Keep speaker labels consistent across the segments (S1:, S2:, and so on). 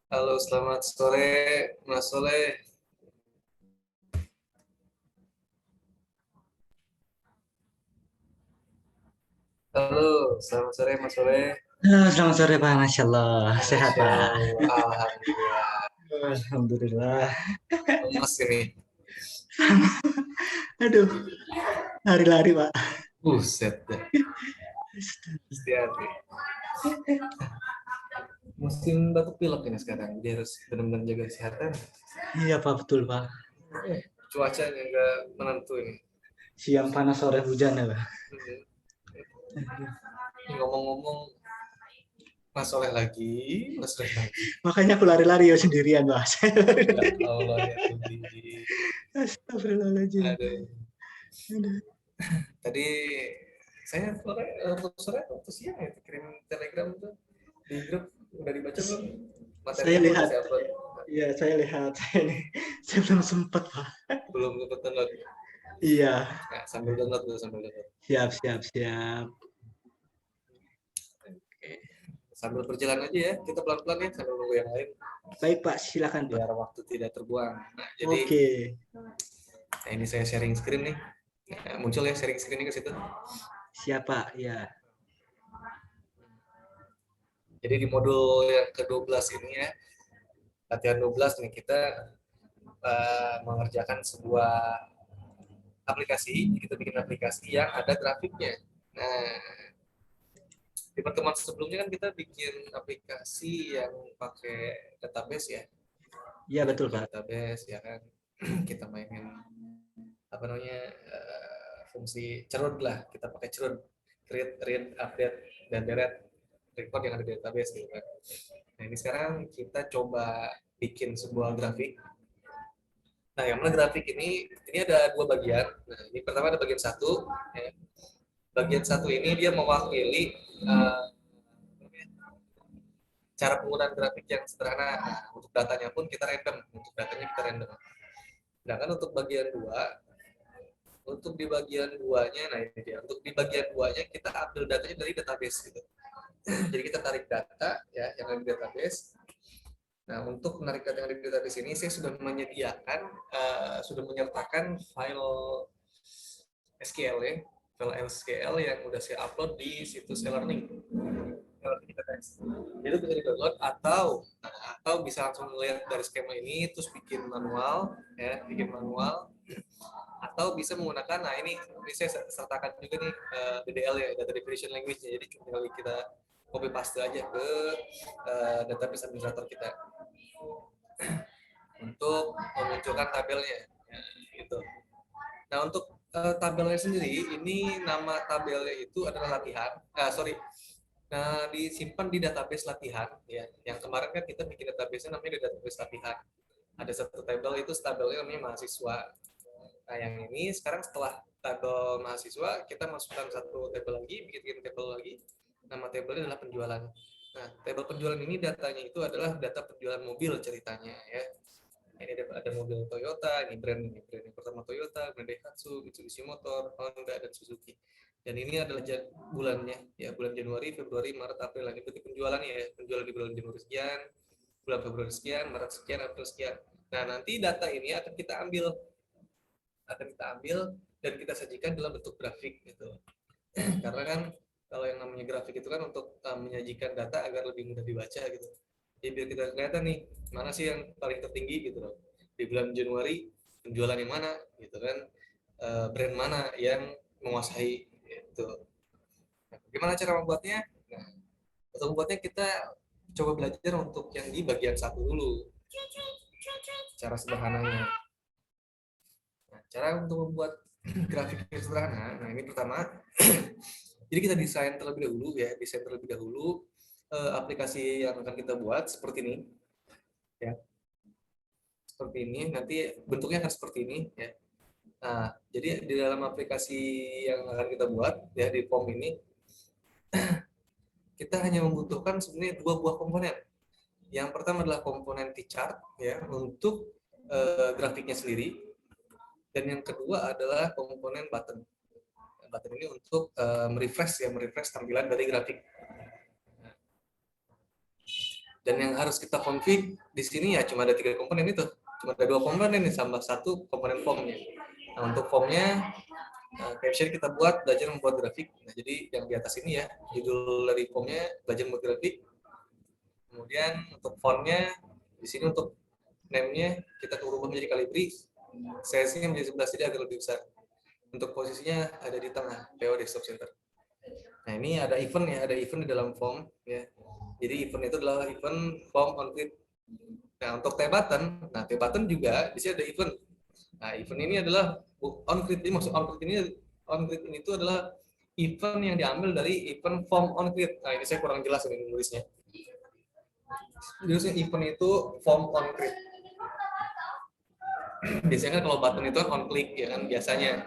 S1: Halo, selamat sore, Mas Soleh. Halo, selamat sore, Mas Soleh.
S2: Halo, selamat sore Pak. Masya Allah, sehat
S1: Masya
S2: Pak.
S1: Allah, Alhamdulillah.
S2: Alhamdulillah.
S1: Lemas ini.
S2: Aduh, lari-lari Pak.
S1: Buset dah, hati. Musim batuk pilek ini sekarang. Dia harus benar-benar jaga kesehatan.
S2: Iya Pak, betul Pak.
S1: Cuacanya nggak menentu ini.
S2: Siang panas, sore hujan ya Pak.
S1: Hmm. Ngomong-ngomong, Mas Soleh lagi, Mas Soleh lagi.
S2: Makanya aku lari-lari ya sendirian Pak. Saya
S1: Ya
S2: lari-lari.
S1: Allah, ya Tuhan.
S2: Astagfirullahaladzim.
S1: Aduh.
S2: Aduh.
S1: Tadi saya sore atau siang ya kirim telegram tuh di grup, udah dibaca belum?
S2: Saya
S1: Materinya kan udah
S2: lihat,
S1: saya upload.
S2: iya saya lihat. Saya belum sempat Pak.
S1: Belum sempat download.
S2: Iya,
S1: Nah, sambil download dulu, sambil download.
S2: siap, siap, siap.
S1: Oke. Sambil berjalan aja ya, kita pelan-pelan ya sambil nunggu yang lain
S2: Baik Pak, silakan Pak.
S1: biar waktu tidak terbuang. Nah, jadi
S2: Oke,
S1: ini saya sharing screen nih. Nah, muncul ya sharing screen ke situ.
S2: siap Pak. Ya,
S1: Jadi di modul yang ke-12 ini ya, latihan 12 nih kita mengerjakan sebuah aplikasi, kita bikin aplikasi yang ada grafiknya. Nah, di pertemuan sebelumnya kan kita bikin aplikasi yang pakai database ya.
S2: iya
S1: Kita
S2: betul
S1: pakai
S2: Pak.
S1: database ya kan. Kita mainin apa namanya fungsi cerut lah. Kita pakai cerut create, read, update dan delete record yang ada di database gitu kan. Nah, ini sekarang kita coba bikin sebuah grafik. Nah, yang mana grafik ini ada dua bagian. Nah, ini pertama ada bagian satu. Ya. Bagian satu ini dia mewakili uh, cara penggunaan grafik yang sederhana. Nah, untuk datanya pun kita random. Untuk datanya kita random. Sedangkan untuk di bagian duanya, nah ini dia. Untuk di bagian duanya kita ambil datanya dari database gitu. Jadi kita tarik data ya yang ada di database. Nah, untuk menarik data yang ada di database ini, saya sudah menyediakan, sudah menyertakan file SQL ya, file SQL yang udah saya upload di situs e-learning. Itu bisa di-download atau bisa langsung melihat dari skema ini terus bikin manual ya, bikin manual atau bisa menggunakan ini saya sertakan juga nih DDL ya, data definition language, jadi tinggal kita copy paste aja ke database administrator kita untuk memunculkan tabelnya ya, gitu. Nah, untuk tabelnya sendiri, ini nama tabelnya itu adalah latihan. Nah, disimpan di database latihan ya. Yang kemarin kan kita bikin database namanya database latihan. Ada satu tabel, itu tabelnya namanya mahasiswa. Nah, yang ini sekarang setelah tabel mahasiswa, kita masukkan satu tabel lagi, bikin tabel lagi. Nama tabelnya adalah penjualan. Nah, tabel penjualan ini datanya itu adalah data penjualan mobil ceritanya ya. Ini ada mobil Toyota, ini brand yang pertama Toyota, brand Daihatsu, Mitsubishi Motor, Honda, dan Suzuki. Dan ini adalah bulannya, ya bulan Januari, Februari, Maret, April. Ini berarti penjualannya ya, penjualan di bulan Januari sekian, bulan Februari sekian, Maret sekian, April sekian. Nah, nanti data ini akan kita ambil dan kita sajikan dalam bentuk grafik gitu. Karena kan kalau yang namanya grafik itu kan untuk menyajikan data agar lebih mudah dibaca gitu. Jadi biar kita kelihatan nih mana sih yang paling tertinggi gitu loh. Di bulan Januari penjualan yang mana gitu kan, brand mana yang menguasai gitu. Nah, gimana cara membuatnya? Nah, untuk membuatnya kita coba belajar untuk yang di bagian satu dulu, cara sederhananya. Nah, cara untuk membuat grafik yang sederhana, nah ini pertama, jadi kita desain terlebih dahulu aplikasi yang akan kita buat seperti ini, ya, seperti ini. Nanti bentuknya akan seperti ini, ya. Nah, jadi di dalam aplikasi yang akan kita buat, ya di form ini, kita hanya membutuhkan sebenarnya dua buah komponen. Yang pertama adalah komponen T-chart, ya, untuk grafiknya sendiri, dan yang kedua adalah komponen button. Button ini untuk merefresh tampilan dari grafik. Dan yang harus kita config di sini ya cuma ada 3 komponen itu. Cuma ada 2 komponen nih tambah 1 komponen formnya. Nah, untuk formnya caption kita buat belajar membuat grafik. Nah, jadi yang di atas ini ya, judul dari formnya belajar membuat grafik. Kemudian untuk fontnya di sini untuk name-nya kita ubah menjadi Calibri, size-nya menjadi 11 jadi agak lebih besar. Untuk posisinya ada di tengah, PO Desktop Center. Nah, ini ada event ya, ada event di dalam form ya. Jadi event itu adalah event form on click. Nah, untuk T button, nah T button juga di sini ada event. Nah, event ini adalah on click. Ini maksud on click ini itu adalah event yang diambil dari event form on click. Nah, ini saya kurang jelas ini nulisnya. Jadi event itu form on click. Biasanya kan kalau button itu on click ya kan biasanya.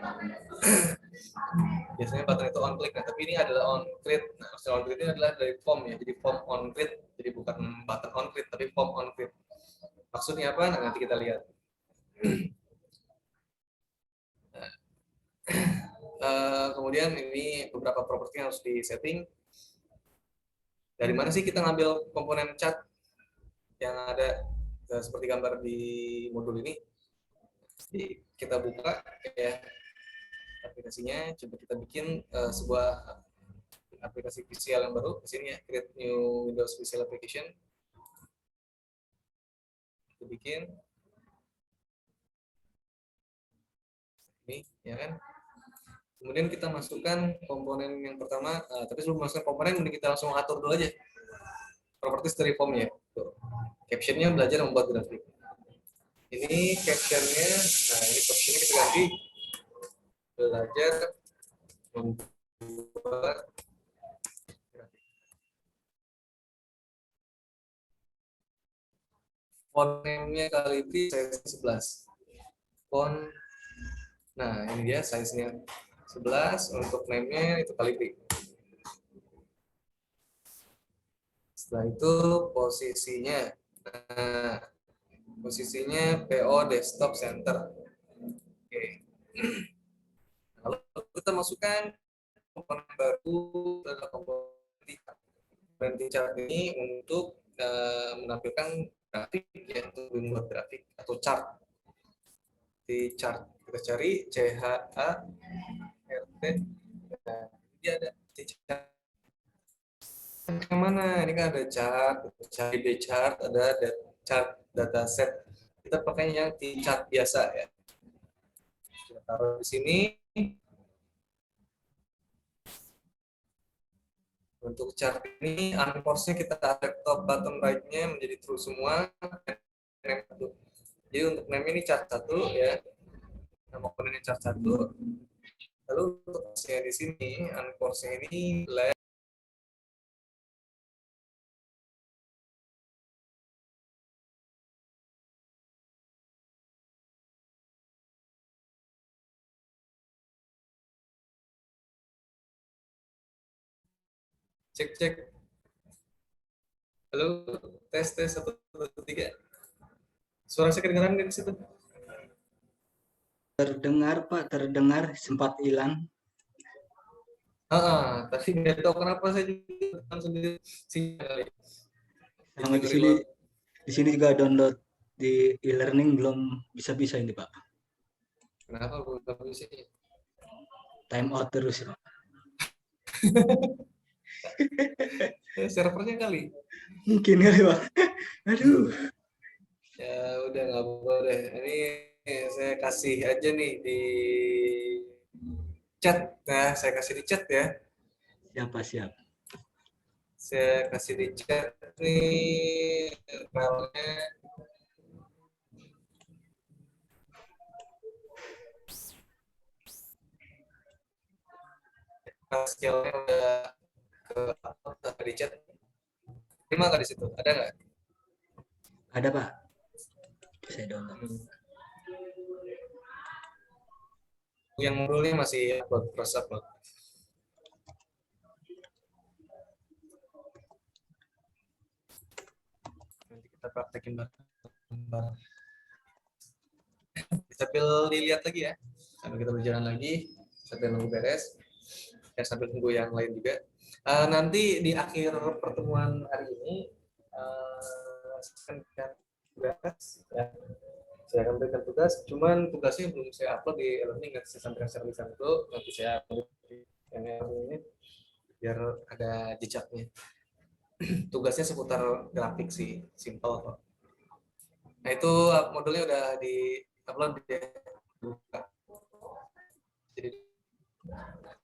S1: Biasanya button itu on click, nah tapi ini adalah on click. Nah, on click ini adalah dari form ya, jadi form on click, jadi bukan button on click tapi form on click. Maksudnya apa? Nah, nanti kita lihat. Kemudian ini beberapa properti yang harus di setting. Dari mana sih kita ngambil komponen chat yang ada seperti gambar di modul ini? Jadi kita buka ya aplikasinya, coba kita bikin sebuah aplikasi visual yang baru. Di sini ya, create new Windows Visual Application. Kita bikin ini ya kan. Kemudian kita masukkan komponen yang pertama, tapi sebelum masukkan komponen, mending kita langsung atur dulu aja properties dari formnya. Captionnya belajar membuat grafik. Ini captionnya, nah ini captionnya kita ganti belajar membuat grafik. Font name-nya kali ini size 11. Font, nah ini dia size-nya 11, untuk name-nya itu kali ini. Setelah itu posisinya, nah, posisinya PO Desktop Center. Oke. Lalu kita masukkan komponen baru adalah komponen chart ini untuk menampilkan grafik ya, untuk membuat grafik atau chart. Di chart kita cari CHA RT. Nah, ini ada di chart. Yang mana? Ini kan ada chart, cari B chart, ada chart dataset. Kita pakai yang di chart biasa ya. Kita taruh di sini. Untuk chart ini, unforce-nya kita tarik top bottom right-nya menjadi true semua. Jadi untuk name ini chart 1 ya. Nama komponennya chart 1. Lalu untuk di sini, unforce-nya ini left. Cek. Halo, tes 1, 2, 3. Suara saya kedengaran di situ?
S2: Terdengar Pak, terdengar, sempat hilang.
S1: Tapi nggak tahu kenapa saya juga sendiri sinyal.
S2: Sama di sini juga download di e-learning belum bisa ini Pak.
S1: Kenapa belum bisa?
S2: Time out terus Pak.
S1: Servernya kali.
S2: Mungkin kali Pak. Aduh.
S1: Ya udah nggak boleh. Ini saya kasih aja nih di chat. Nah, saya kasih di chat ya.
S2: Siap.
S1: Saya kasih di chat nih filenya. Skillnya udah ke di chat. Terima nggak di situ? Ada nggak?
S2: Ada Pak. Saya download.
S1: Yang modulnya masih upload, proses upload. Nanti kita praktekin bareng. Sambil dilihat lagi ya, sambil kita berjalan lagi, sambil nunggu beres, ya sambil nunggu yang lain juga. Nanti di akhir pertemuan hari ini, tugas, ya. Saya akan berikan tugas, cuman tugasnya belum saya upload di e-learning, nanti saya sampaikan secara lisan dulu, nanti saya upload di yang ini biar ada jejaknya. Tugasnya seputar grafik sih, simple kok. Nah itu modulnya udah di upload di buka. Jadi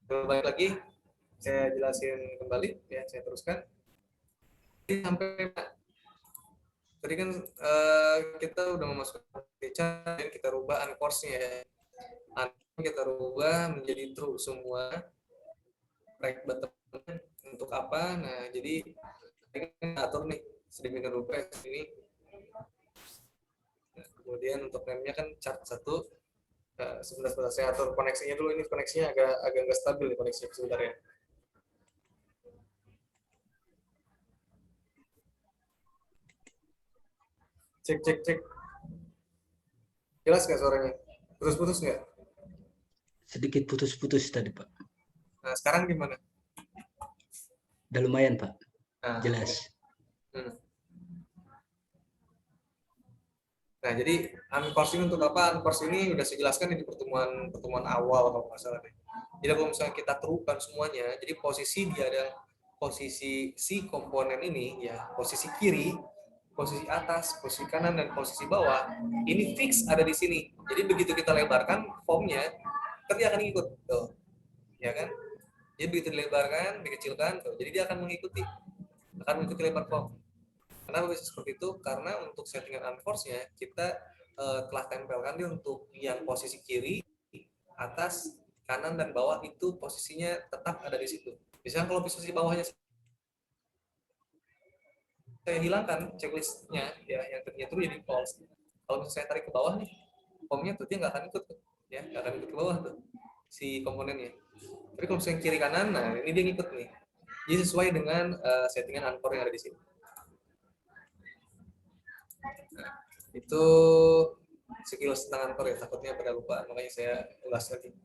S1: balik lagi, saya jelasin kembali, ya saya teruskan. Sampai tadi kan kita udah memasukkan feature dan kita rubah uncourse-nya ya. Kita rubah menjadi true semua right button untuk apa. Nah jadi kita atur nih sedemikian rupa ini. Nah, kemudian untuk name-nya kan chart 1. Sebentar saya atur koneksinya dulu, ini koneksinya agak nggak stabil nih koneksinya sebentar ya. Cek. Jelas nggak suaranya? Putus-putus nggak?
S2: Sedikit putus-putus tadi, Pak.
S1: Nah, sekarang gimana?
S2: Udah lumayan, Pak.
S1: Nah,
S2: Jelas.
S1: Nah, jadi uncourse ini untuk apa? Uncourse ini udah saya jelaskan di pertemuan awal kalau nggak salah. Jadi kalau misalnya kita terupkan semuanya, jadi posisi dia ada posisi si komponen ini ya, posisi kiri, posisi atas, posisi kanan dan posisi bawah ini fix ada di sini. Jadi begitu kita lebarkan formnya, dia akan ikut, tuh, ya kan? Jadi begitu dilebarkan, dikecilkan, tuh, jadi dia akan mengikuti lebar form. Kenapa bisa seperti itu? Karena untuk settingan unforce-nya kita telah tempelkan dia untuk yang posisi kiri, atas, kanan dan bawah itu posisinya tetap ada di situ. Misalnya kalau posisi bawahnya saya hilangkan checklistnya, ya yang ternyata itu jadi false. Kalau misalnya saya tarik ke bawah nih, formnya tuh dia nggak akan ikut, ya nggak akan ikut ke bawah tuh si komponennya. Tapi kalau misalnya kiri kanan, nah ini dia ngikut nih. Jadi sesuai dengan settingan uncore yang ada di sini. Nah, itu sekilas tentang uncore ya, takutnya pada lupa, makanya saya ulas lagi.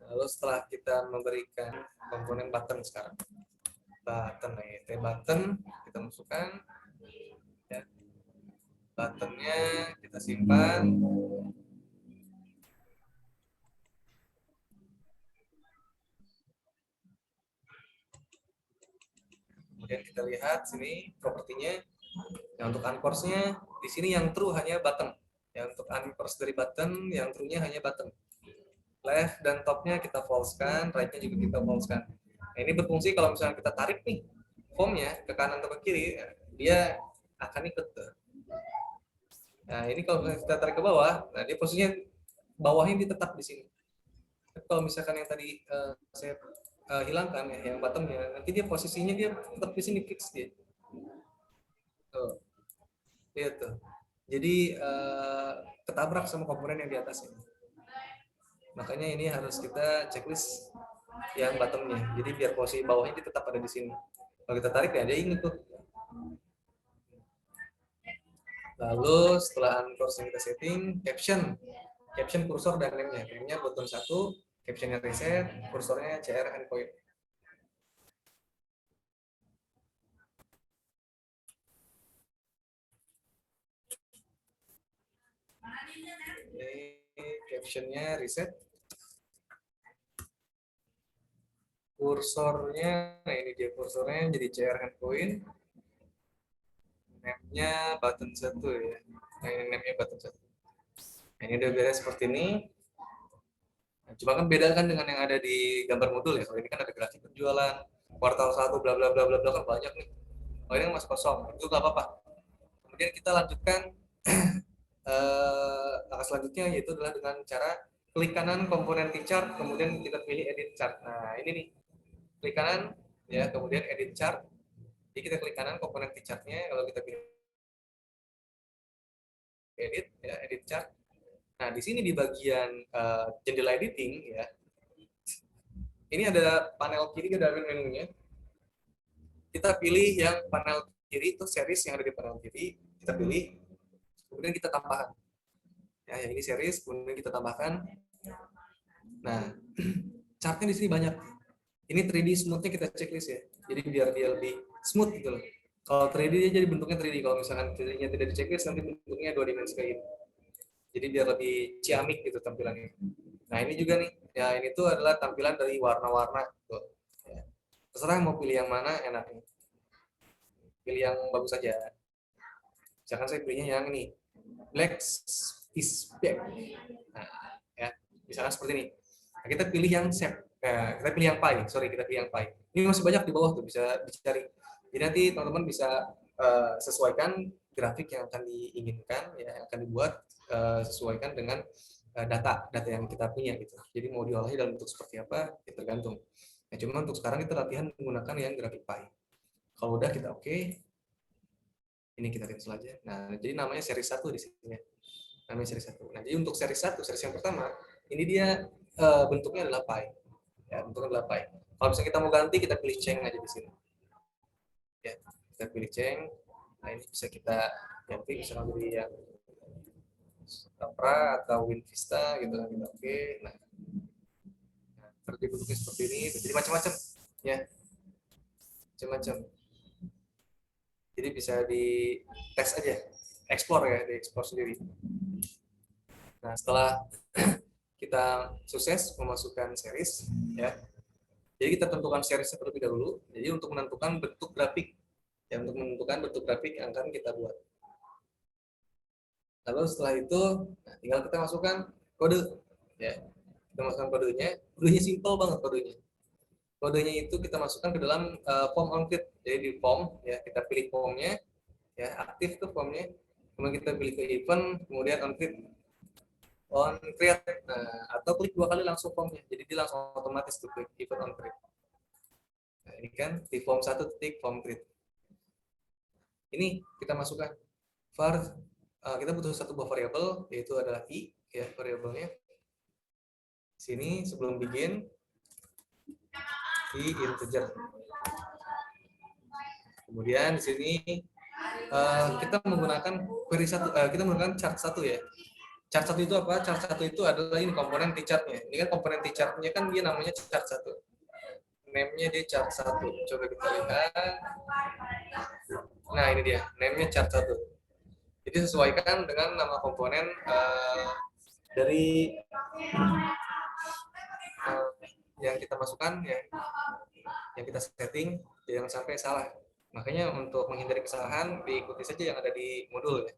S1: Lalu setelah kita memberikan komponen button sekarang, button kita masukkan, ya. Buttonnya kita simpan. Kemudian kita lihat sini propertinya. Nah, untuk uncourse-nya di sini yang true hanya button. Ya, untuk uncourse dari button, yang true-nya hanya button. Left dan top-nya kita false-kan, right-nya juga kita false-kan. Nah, ini berfungsi kalau misalnya kita tarik nih formnya ke kanan atau ke kiri, dia akan ikut. Nah, ini kalau kita tarik ke bawah, nah dia posisinya bawahnya dia tetap di sini. Tapi kalau misalkan yang tadi saya hilangkan ya, yang bottomnya, nanti dia posisinya dia tetap di sini fix dia. Tuh, lihat tuh. Jadi ketabrak sama komponen yang di atasnya. Makanya ini harus kita checklist yang bottomnya. Jadi biar posisi bawahnya dia tetap ada di sini. Kalau kita tarik ya dia ini tuh. Lalu setelah uncourse yang kita setting, caption kursor dan name-nya. Name-nya button 1, captionnya reset, kursornya CR endpoint. Ini captionnya reset. Kursornya, nah ini dia kursornya jadi CR endpoint. Name-nya button 1 ya. Nah ini name-nya button 1. Nah, ini udah beres seperti ini. Nah, cuma kan beda kan dengan yang ada di gambar modul ya. Kalau ini kan ada grafik penjualan, kuartal 1 bla bla bla bla bla kan banyak nih. Oh ini masih kosong, itu nggak apa-apa. Kemudian kita lanjutkan langkah selanjutnya yaitu adalah dengan cara klik kanan komponen chart, kemudian kita pilih edit chart. Nah ini nih, klik kanan ya, kemudian edit chart. Jadi kita klik kanan komponen chartnya, kalau kita pilih edit ya, edit chart. Nah di sini di bagian jendela editing ya, ini ada panel kiri ada menunya. Kita pilih yang panel kiri itu series yang ada di panel kiri, kita pilih, kemudian kita tambahkan. Ya, yang ini series, kemudian kita tambahkan. Nah, chartnya di sini banyak. Ini 3D smooth-nya kita checklist ya. Jadi biar dia lebih smooth gitu loh. Kalau 3D dia jadi bentuknya 3D. Kalau misalkan 3D-nya tidak di checklist nanti bentuknya 2 dimensi kayak gitu. Jadi biar lebih ciamik gitu tampilannya. Nah ini juga nih, ya ini tuh adalah tampilan dari warna-warna. Tuh. Ya. Terserah mau pilih yang mana enaknya. Pilih yang bagus saja. Misalkan saya pilihnya yang ini, black is back. Nah, ya, misalkan seperti ini. Nah, kita pilih yang shape. Kita pilih yang pie, sorry, kita pilih yang pie. Ini masih banyak di bawah tuh, bisa dicari. Jadi nanti teman-teman bisa sesuaikan grafik yang akan diinginkan, ya, yang akan dibuat, sesuaikan dengan data yang kita punya gitu. Jadi mau diolahnya dalam bentuk seperti apa, ya tergantung. Nah, cuma untuk sekarang kita latihan menggunakan yang grafik pie. Kalau udah kita oke, ini kita cancel aja. Nah, jadi namanya seri 1 di sini. Namanya seri 1. Nah, jadi untuk seri 1, seri yang pertama, ini dia bentuknya adalah pie. Ya, bentuknya adalah pie. Kalau misalnya kita mau ganti, kita pilih change aja di sini. Ya, kita pilih change. Nah, ini bisa kita ganti, misalnya jadi yang Opera atau WinVista gitu kan, kita oke. Nah, terus bentuknya seperti ini, jadi macam-macam. Ya, macam-macam. Jadi bisa di tes aja, explore ya, diekspor sendiri. Nah, setelah kita sukses memasukkan series, ya, jadi kita tentukan seriesnya terlebih dahulu. Jadi untuk menentukan bentuk grafik, ya, untuk menentukan bentuk grafik yang akan kita buat. Lalu setelah itu, nah, tinggal kita masukkan kode, ya, kita masukkan kodenya simple banget kodenya. Kodenya itu kita masukkan ke dalam form on create. Jadi di form, ya, kita pilih formnya, ya, aktif tuh formnya, kemudian kita pilih ke event, kemudian on create. Nah, atau klik 2 kali langsung formnya, jadi dia langsung otomatis tuh klik event on create. Nah, ini kan di form 1 titik form create. Ini kita masukkan var, kita butuh satu buah variabel, yaitu adalah i, ya, variabelnya sini sebelum begin i integer. Kemudian di sini kita menggunakan query satu, kita menggunakan chart 1 ya. Chart 1 itu apa? Chart 1 itu adalah ini komponen t-chartnya. Ini kan komponen t-chartnya kan dia namanya chart 1. Name-nya dia chart 1. Coba kita lihat. Nah, ini dia. Name-nya chart 1. Jadi sesuaikan dengan nama komponen dari yang kita masukkan, ya, yang kita setting, jangan sampai salah. Makanya untuk menghindari kesalahan, diikuti saja yang ada di modul ya,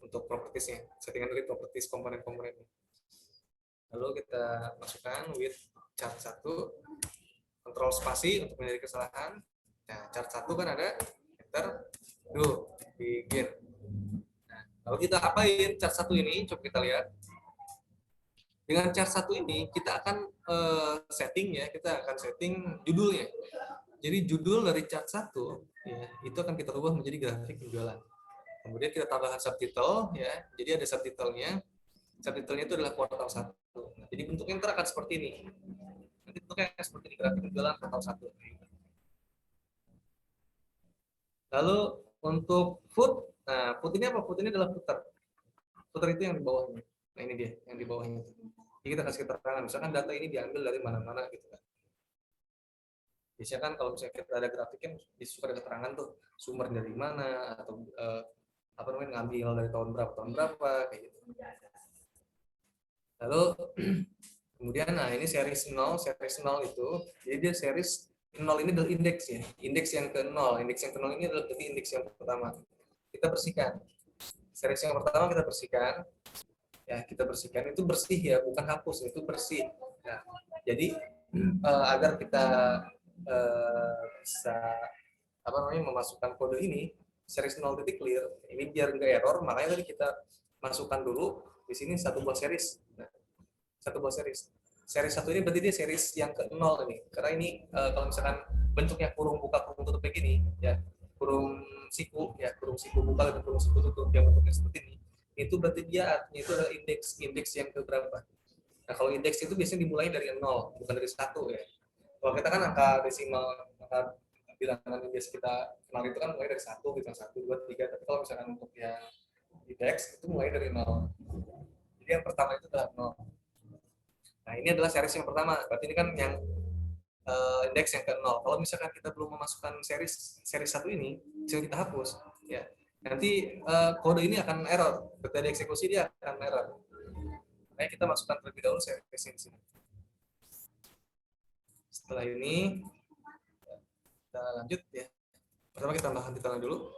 S1: untuk propertiesnya, settingan dari properties komponen-komponen. Lalu kita masukkan with chart 1, kontrol spasi untuk menghindari kesalahan. Nah, chart 1 kan ada, enter, do, begin. Nah, lalu kita apain chart 1 ini? Coba kita lihat. Dengan chart 1 ini kita akan setting ya, kita akan setting judulnya. Jadi judul dari chart 1 ya, itu akan kita ubah menjadi grafik penjualan. Kemudian kita tambahkan subtitle ya. Jadi ada subtitlenya. Subtitlenya itu adalah kuartal 1. Nah, jadi bentuknya ntar akan seperti ini. Nanti bentuknya akan seperti ini, grafik penjualan kuartal 1. Lalu untuk food, nah food ini apa? Food ini adalah footer. Footer itu yang di bawahnya. Nah ini dia, yang di bawahnya itu. Jadi kita kasih keterangan, misalkan data ini diambil dari mana-mana gitu kan. Biasanya kan kalau misalnya kita ada grafik kan suka ada keterangan tuh sumber dari mana atau apa namanya ngambil dari tahun berapa kayak gitu. Lalu kemudian nah ini series 0 itu jadi dia series 0 ini adalah indeksnya, indeks yang ke 0, indeks yang ke 0 ini adalah berarti indeks yang pertama. Kita bersihkan. Series yang pertama kita bersihkan. Ya, kita bersihkan itu bersih ya, bukan hapus, itu bersih. Nah, jadi agar kita bisa apa namanya memasukkan kode ini series 0 titik clear ini biar nggak error, makanya tadi kita masukkan dulu di sini satu buah series. Nah, satu buah series satu ini berarti dia series yang ke 0 ini, karena ini kalau misalkan bentuknya kurung buka kurung tutup kayak gini ya, kurung siku ya, kurung siku buka dan kurung siku tutup yang bentuknya seperti ini, itu berarti dia artinya itu adalah indeks yang ke berapa. Nah, kalau indeks itu biasanya dimulai dari 0 bukan dari 1 ya. Kalau kita kan angka desimal, angka bilangan yang biasa kita kenal itu kan mulai dari 1, bintang 1, 2, 3. Tapi kalau misalkan untuk yang indeks itu mulai dari 0. Jadi yang pertama itu adalah 0. Nah, ini adalah series yang pertama. Berarti ini kan yang indeks yang ke 0. Kalau misalkan kita belum memasukkan seri 1 ini, bisa kita hapus. Ya. Nanti kode ini akan error. Ketika dieksekusi dia akan error. Makanya kita masukkan terlebih dahulu seri di sini. Setelah ini, kita lanjut ya. Pertama kita tambahkan titelnya dulu.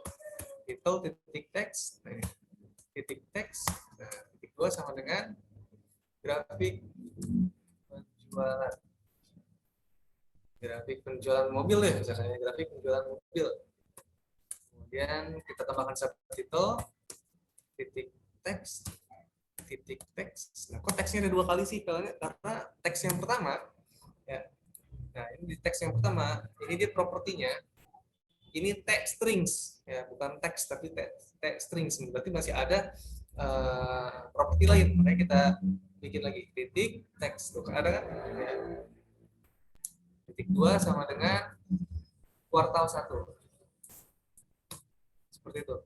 S1: Titel titik teks. Nah, titik teks. Nah, titik 2 sama dengan grafik penjualan. Grafik penjualan mobil ya, misalnya grafik penjualan mobil. Kemudian kita tambahkan subtitle, titik teks, titik teks. Nah, kok teksnya ada 2 kali sih? Karena teks yang pertama, ya. Nah, ini di teks yang pertama, ini dia propertinya, ini text strings, ya, bukan teks tapi text strings. Berarti masih ada properti lain. Makanya kita bikin lagi titik teks. Tuh, ada kan? Ya. Titik 2 sama dengan kuartal 1. Seperti itu.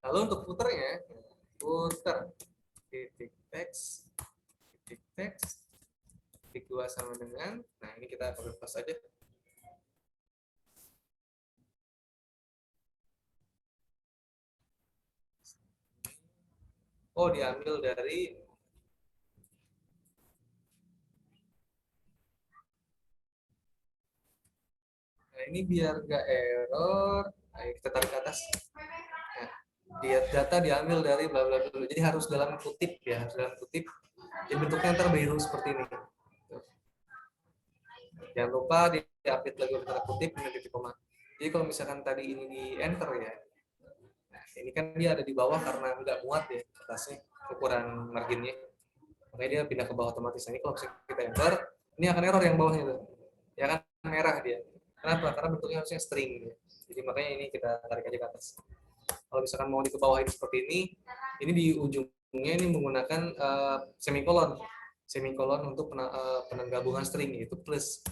S1: Lalu untuk footernya, footer titik teks, titik 2 sama dengan, nah ini kita pakai pas saja. Oh, diambil dari nah, ini biar nggak error. Ayo kita tarik ke atas. Nah, dia data diambil dari bla bla dulu. Jadi harus dalam kutip ya, harus dalam kutip. Jadi bentuknya ntar biru seperti ini. Jangan lupa di-update lagi tanda kutip dengan titik koma. Jadi kalau misalkan tadi ini di enter ya, nah ini kan dia ada di bawah karena nggak muat ya atasnya ukuran marginnya. Makanya dia pindah ke bawah otomatis. Nah, ini kalau misalkan kita enter, ini akan error yang bawahnya tuh. Ya kan merah dia. Kenapa? Karena bentuknya harusnya string. Ya. Jadi makanya ini kita tarik aja ke atas. Kalau misalkan mau di ke bawah ini seperti ini di ujungnya ini menggunakan semikolon. Semikolon untuk penggabungan string yaitu plus.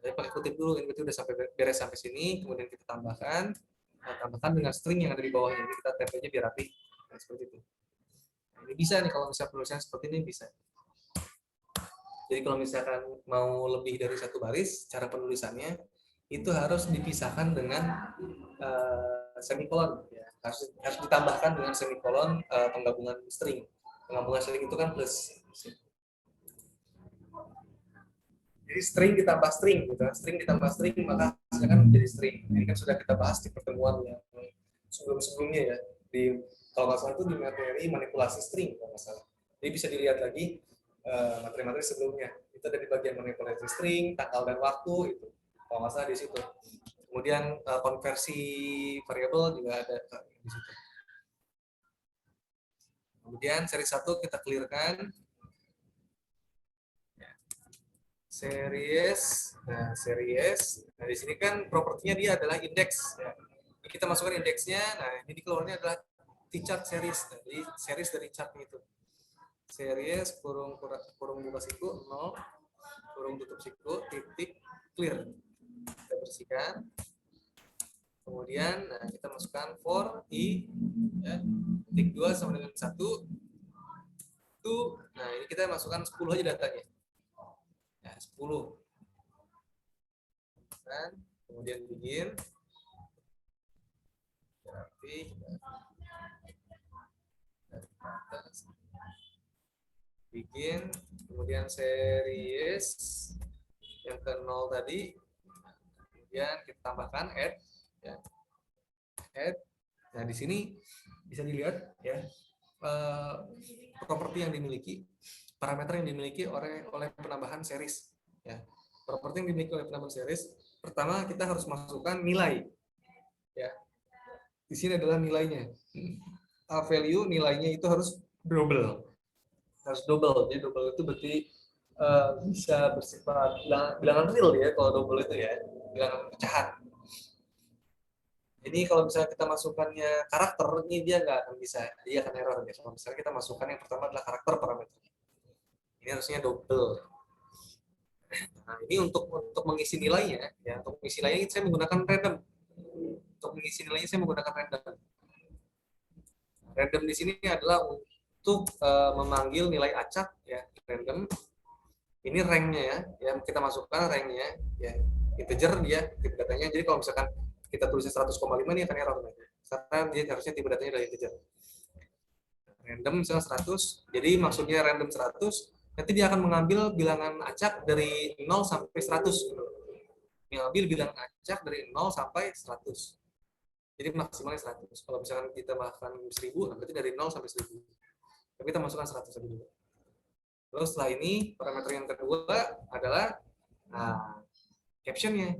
S1: Jadi pakai kutip dulu, ini berarti udah sampai beres sampai sini, kemudian kita tambahkan dengan string yang ada di bawahnya. Ini kita tempel aja biar rapi. Nah, seperti itu. Nah, ini bisa nih kalau misalnya penulisan seperti ini bisa. Jadi kalau misalkan mau lebih dari 1 baris, cara penulisannya itu harus dipisahkan dengan semikolon. Ya. Harus ditambahkan dengan semikolon penggabungan string. Penggabungan string itu kan plus. Jadi string ditambah string, gitu. String ditambah string maka hasilnya kan menjadi string. Ini kan sudah kita bahas di pertemuan yang sebelum-sebelumnya ya. Kalau nggak salah itu di materi manipulasi string kalau nggak salah. Jadi bisa dilihat lagi materi-materi sebelumnya. Itu ada di bagian manipulasi string, tanggal dan waktu itu. Kalau nggak salah di situ. Kemudian konversi variabel juga ada di situ. Kemudian seri 1 kita clearkan. Series, nah di sini kan propertinya dia adalah indeks. Ya. Kita masukkan indeksnya, nah ini keluarnya adalah t-chart series, jadi series dari chartnya itu. Series kurung buka siku 0, kurung tutup siku titik clear. Kita bersihkan. Kemudian nah, kita masukkan for i ya, titik 2 sama dengan 1. Nah ini kita masukkan 10 aja datanya. Ya, 10. Dan kemudian begin. Rapi. Bikin. Kemudian series yang ke 0 tadi. Kemudian kita tambahkan add. Ya. Add. Nah, di sini bisa dilihat ya properti yang dimiliki, parameter yang dimiliki oleh penambahan series. Ya. Properti yang dimiliki oleh penambahan series, pertama kita harus masukkan nilai. Ya. Di sini adalah nilainya. A value nilainya itu harus double. Harus double. Jadi double itu berarti bisa bersifat bilangan real ya kalau double itu ya, bilangan pecahan. Ini kalau misalnya kita masukkannya karakter, ini dia nggak akan bisa, dia akan error ya. Kalau misalnya kita masukkan yang pertama adalah karakter parameter. Ini harusnya double. Nah, ini untuk mengisi nilainya, ya untuk mengisi nilainya saya menggunakan random. Untuk mengisi nilainya saya menggunakan random. Random di sini adalah untuk memanggil nilai acak, ya random. Ini ranknya ya, yang kita masukkan ranknya ya, integer dia tipe datanya. Jadi kalau misalkan kita tulisnya 100,5 ini akan error karena dia harusnya tipe datanya dari integer. Random misalnya 100, jadi maksudnya random 100, nanti dia akan mengambil bilangan acak dari 0 sampai 100. Mengambil bilangan acak dari 0 sampai 100. Jadi maksimalnya 100. Kalau misalkan kita makan 1000, berarti dari 0 sampai 1000. Tapi kita masukkan 100 aja dulu. Terus setelah ini, parameter yang kedua adalah captionnya.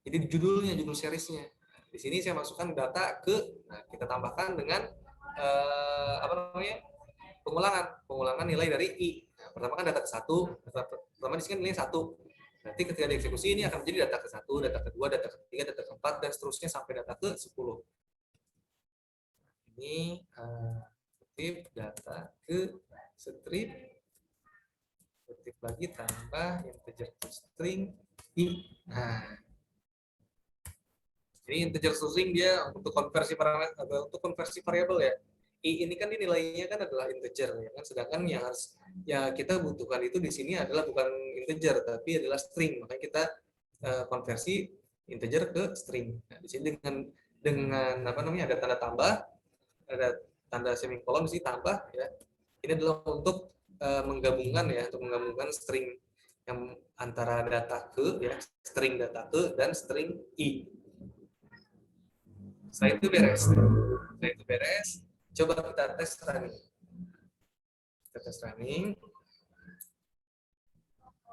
S1: Jadi judulnya, judul seriesnya. Di sini saya masukkan data ke, kita tambahkan dengan pengulangan nilai dari I. Nah, pertama kan data ke-1, pertama di sini nilai 1. Nanti ketika dieksekusi ini akan menjadi data ke-1, data ke-2, data ke-3, data ke-4, dan seterusnya sampai data ke-10. Ini strip data ke strip, strip lagi tambah integer to string I. Nah, ini integer to string dia untuk konversi parameter atau untuk konversi variabel ya. I ini kan nilainya kan adalah integer ya kan, sedangkan yang harus ya kita butuhkan itu di sini adalah bukan integer tapi adalah string, makanya kita konversi integer ke string. Nah, di sini dengan apa namanya ada tanda tambah, ada tanda semikolon di sini tambah ya. Ini adalah untuk menggabungkan ya, untuk menggabungkan string yang antara data ke ya, string data ke dan string I. Setelah itu beres. Coba kita tes running. Kita tes running.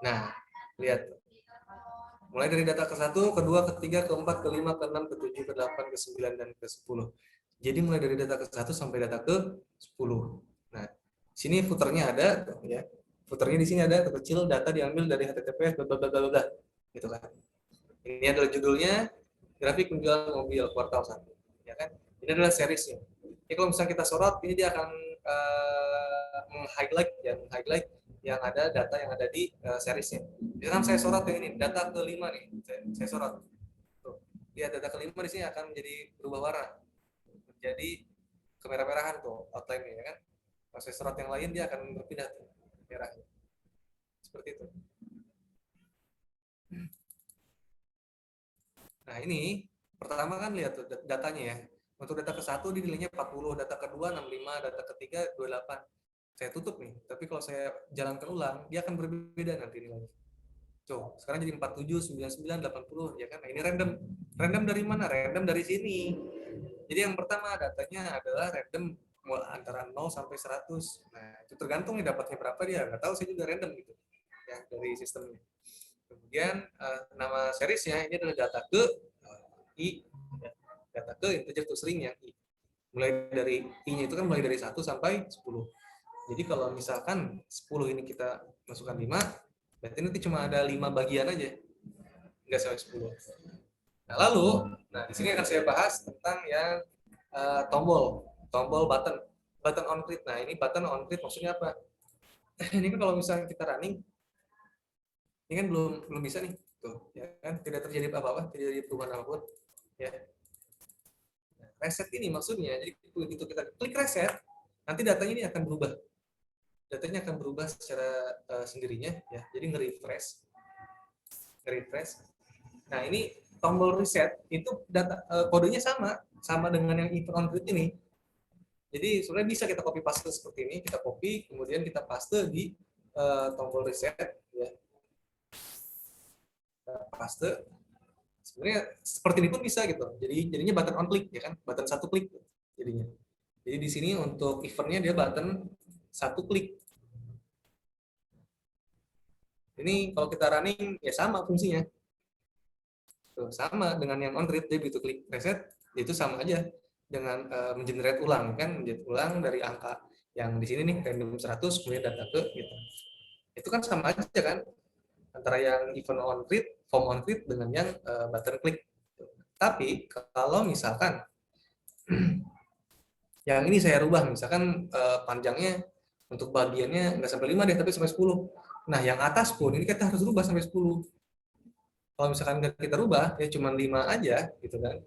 S1: Nah, lihat. Mulai dari data ke-1, ke-2, ke-3, ke-4, ke-5, ke-6, ke-7, ke-8, ke-9, dan ke-10. Jadi mulai dari data ke-1 sampai data ke-10. Nah, sini footernya ada, ya. Footernya di sini ada, kecil, data diambil dari HTTPS, blablabla, gitu kan. Ini adalah judulnya, grafik penjualan mobil kuartal 1. Ya kan? Ini adalah seriesnya. Jadi kalau misalnya kita sorot, ini dia akan meng-highlight yang ada data yang ada di seriesnya. Misalkan saya sorot yang ini, data ke-5 nih, saya sorot. Tuh, lihat data ke-5 di sini akan menjadi berubah warna, menjadi kemerah-merahan tuh outline-nya ya kan. Kalau saya sorot yang lain dia akan berpindah tuh merah. Seperti itu. Nah ini pertama kan lihat tuh datanya ya. Untuk data ke-1 di nilainya 40, data ke-2 65, data ke-3 28. Saya tutup nih, tapi kalau saya jalankan ulang, dia akan berbeda nanti nilainya. Tuh, sekarang jadi 47, 99, 80 ya kan. Nah, ini random. Random dari mana? Random dari sini. Jadi yang pertama datanya adalah random antara 0 sampai 100. Nah, itu tergantung nih dapatnya berapa dia. Nggak tahu, saya juga random gitu. Ya, dari sistemnya. Kemudian nama seriesnya ini adalah data ke I, data ke integer to string yang I. Mulai dari I-nya itu kan mulai dari 1 sampai 10. Jadi kalau misalkan 10 ini kita masukkan 5, berarti nanti cuma ada 5 bagian aja. Enggak sampai 10. Nah, lalu, di sini akan saya bahas tentang yang tombol button on click. Nah, ini button on click maksudnya apa? Ini kan kalau misalnya kita running, ini kan belum bisa nih, tuh, ya kan tidak terjadi apa-apa, tidak terjadi perubahan apapun, ya. Nah, reset ini maksudnya, jadi begitu kita klik reset, nanti datanya ini akan berubah. Datanya akan berubah secara sendirinya, ya. Jadi nge-refresh. Nah, ini tombol reset itu data kodenya sama dengan yang event on click ini. Jadi sebenarnya bisa kita copy paste seperti ini, kita copy kemudian kita paste di tombol reset ya. Kita paste. Sebenarnya seperti ini pun bisa gitu. Jadi jadinya button on click ya kan, button satu klik jadinya. Jadi di sini untuk eventnya dia button satu klik. Ini kalau kita running ya sama fungsinya. Tuh, sama dengan yang on read, dia begitu klik reset itu sama aja dengan mengenerate ulang kan, mengenerate ulang dari angka yang di sini nih random 100 kemudian data ke gitu. Itu kan sama aja kan antara yang event on read, form on read dengan yang button click. Tapi kalau misalkan yang ini saya rubah misalkan panjangnya untuk bagiannya nggak sampai 5 deh tapi sampai 10. Nah, yang atas pun ini kita harus rubah sampai 10. Kalau misalkan kita rubah ya cuma 5 aja gitu kan.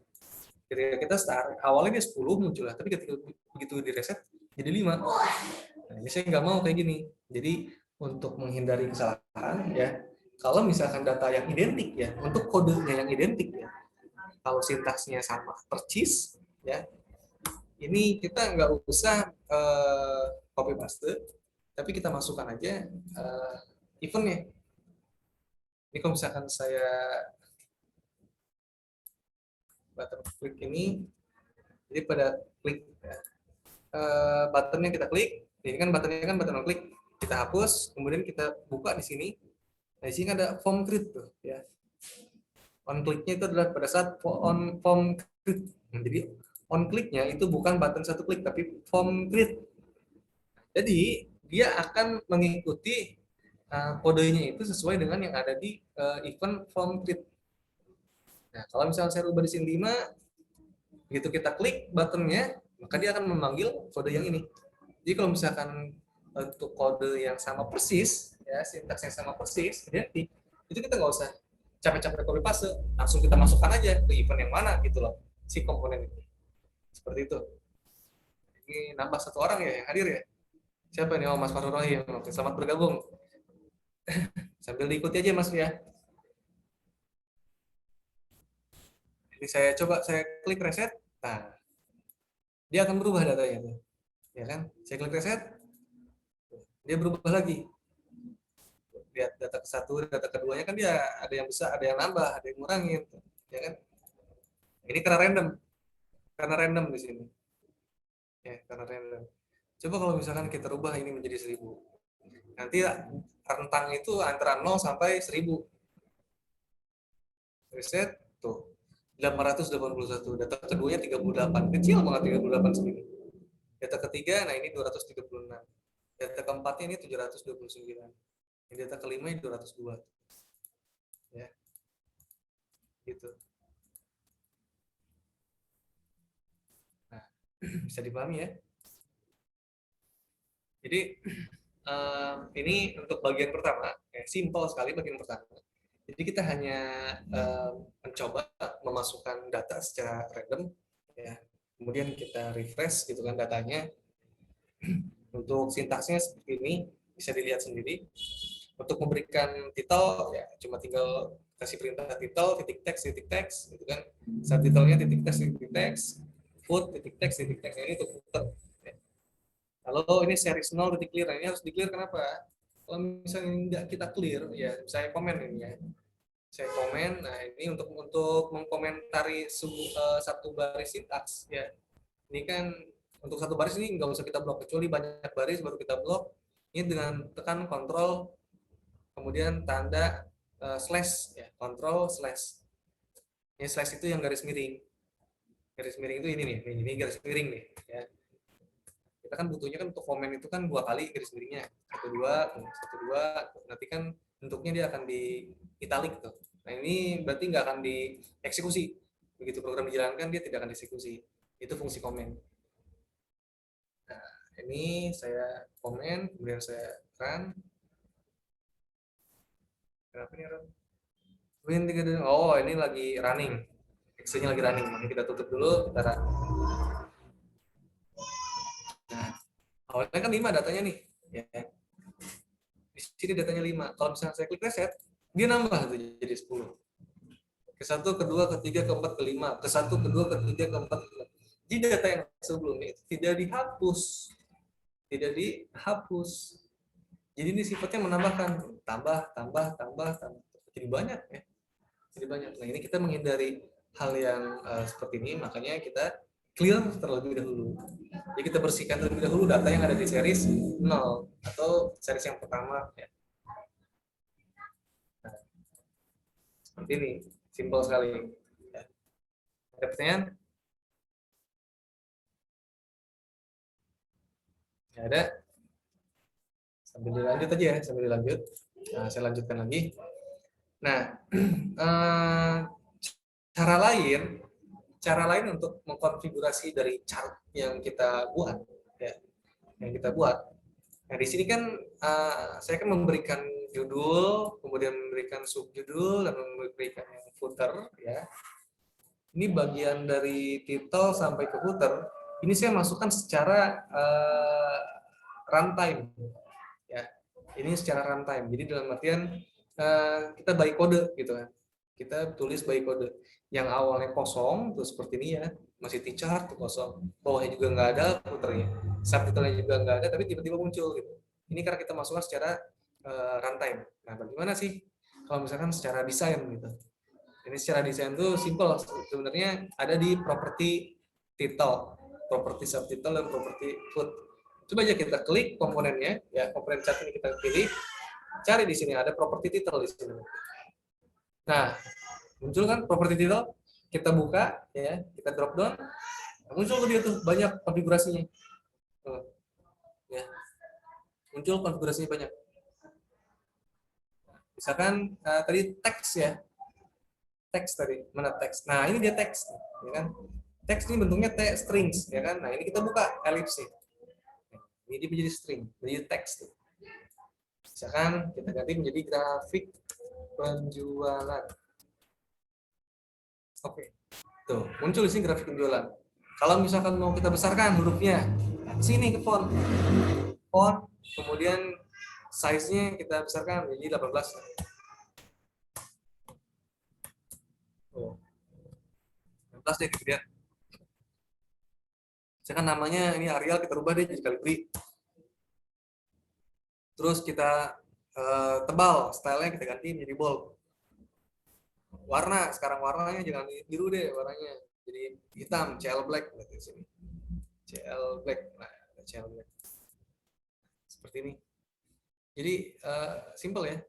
S1: Ketika kita start awalnya dia 10 muncul lah, tapi ketika begitu di reset jadi 5. Nah, ini saya nggak mau kayak gini. Jadi untuk menghindari kesalahan ya, kalau misalkan data yang identik ya, untuk kodenya yang identik ya, kalau sintaksnya sama persis ya, ini kita nggak usah copy paste, tapi kita masukkan aja eventnya. Ini kalau misalkan saya button klik ini, jadi pada klik buttonnya kita klik, ini kan buttonnya kan button klik, kita hapus, kemudian kita buka di sini. Nah, di sini ada form create tuh ya. On kliknya itu adalah pada saat on form create. Jadi on kliknya itu bukan button satu klik tapi form create. Jadi dia akan mengikuti kodenya itu sesuai dengan yang ada di event form create. Nah, kalau misalnya saya ubah di sini 5, begitu kita klik buttonnya, maka dia akan memanggil kode yang ini. Jadi kalau misalkan untuk kode yang sama persis, ya sintaksnya sama persis, identik, itu kita nggak usah capek-capek copy paste, langsung kita masukkan aja ke event yang mana gitu loh, si komponen itu. Seperti itu. Ini nambah 1 orang ya yang hadir ya. Siapa nih? Oh, Mas Farul Rohim. Oke, selamat bergabung. Sambil diikuti aja Mas ya. Jadi saya coba saya klik reset. Nah, dia akan berubah datanya tuh. Ya kan? Saya klik reset. Dia berubah lagi. Lihat data ke-1, data keduanya kan dia ada yang besar, ada yang nambah, ada yang ngurangin, ya kan? Ini karena random di sini. Ya, karena random. Coba kalau misalkan kita rubah ini menjadi 1000. Nanti rentang itu antara 0 sampai 1000. Reset tuh 881, data keduanya 38, kecil banget 38 segini. Data ketiga, nah ini 236. Data keempatnya ini 729. Ini data kelima ini 202. Ya. Gitu. Nah, bisa dipahami ya. Jadi ini untuk bagian pertama, ya, simpel sekali bagian pertama. Jadi kita hanya mencoba memasukkan data secara random, ya. Kemudian kita refresh gitu kan datanya. Untuk sintaksnya seperti ini, bisa dilihat sendiri. Untuk memberikan titel, ya cuma tinggal kasih perintah titel, titik teks, gitu kan. Subtitlenya titik teks, foot, titik teks, ini untuk footer. Kalau ini series 0 titik clear, ini harus di clear kenapa? Kalau misalnya tidak kita clear, ya saya komen ini ya. Saya komen, nah ini untuk mengkomentari satu baris sintaks ya. Ini kan untuk satu baris ini nggak usah kita blok, kecuali banyak baris baru kita blok. Ini dengan tekan kontrol kemudian tanda slash ya, kontrol slash. Ini slash itu yang garis miring. Garis miring itu ini nih, ini garis miring nih ya. Kita kan butuhnya kan untuk komen itu kan 2 kali garis miringnya, 1 2 nanti kan bentuknya dia akan di italic tuh. Nah ini berarti nggak akan dieksekusi, begitu program dijalankan dia tidak akan dieksekusi, itu fungsi komen. Nah ini saya komen kemudian saya run. Kenapa nih run? Oh ini lagi running, exe-nya lagi running, makanya kita tutup dulu, kita run. Nah, awalnya kan 5 datanya nih, ya. Di sini datanya 5. Kalau misalnya saya klik reset, dia nambah tuh jadi 10. Ke-1, ke-2, ke-3, ke-4, ke-5. Ke-1, ke-2, ke-3, ke-4, ke-5. Jadi data yang sebelumnya itu tidak dihapus. Tidak dihapus. Jadi ini sifatnya menambahkan. Tambah. Jadi banyak ya. Jadi banyak. Nah ini kita menghindari hal yang seperti ini, makanya kita clear terlebih dahulu. Jadi kita bersihkan terlebih dahulu data yang ada di series 0 atau series yang pertama. Ya. Nah, seperti ini, simpel sekali. Ya. Ada pertanyaan? Ya, ada? Sambil dilanjut aja ya, sambil dilanjut. Nah, saya lanjutkan lagi. Nah, cara lain untuk mengkonfigurasi dari chart yang kita buat, ya, Nah, di sini kan saya kan memberikan judul, kemudian memberikan subjudul dan memberikan footer, ya. Ini bagian dari title sampai ke footer. Ini saya masukkan secara runtime, ya. Ini secara runtime. Jadi dalam artian kita by kode gitu kan. Kita tulis by kode. Yang awalnya kosong, terus seperti ini ya, masih t-chart kosong. Bawahnya juga nggak ada puternya. Subtitlenya juga nggak ada, tapi tiba-tiba muncul gitu. Ini karena kita masukkan secara runtime. Nah, bagaimana sih kalau misalkan secara desain gitu? Ini secara desain tuh simple sebenarnya, ada di properti title, properti subtitle, dan properti foot. Coba aja kita klik komponennya, ya komponen chat ini kita pilih, cari di sini ada properti title di sini. Nah, muncul kan properti title, kita buka, ya kita drop down, muncul ke dia tuh banyak konfigurasinya. Ya, muncul konfigurasinya banyak. Misalkan tadi teks ya, teks tadi, mana teks? Nah, ini dia teks, ya kan? Teks ini bentuknya strings, ya kan? Nah, ini kita buka ellipse. Ini dia menjadi string, menjadi teks. Misalkan kita ganti menjadi grafik penjualan. Oke. Tuh, muncul di sini grafik penjualan. Kalau misalkan mau kita besarkan hurufnya, sini ke font. Font, kemudian size-nya kita besarkan menjadi 18. Oh. 18 deh kemudian. Misalkan namanya ini Arial, kita rubah deh jadi Calibri. Terus kita tebal, stylenya kita ganti menjadi bold. Warna, sekarang warnanya jangan biru deh, warnanya jadi hitam, CL black di sini. CL black. Nah, CL black. Seperti ini. Jadi simple ya.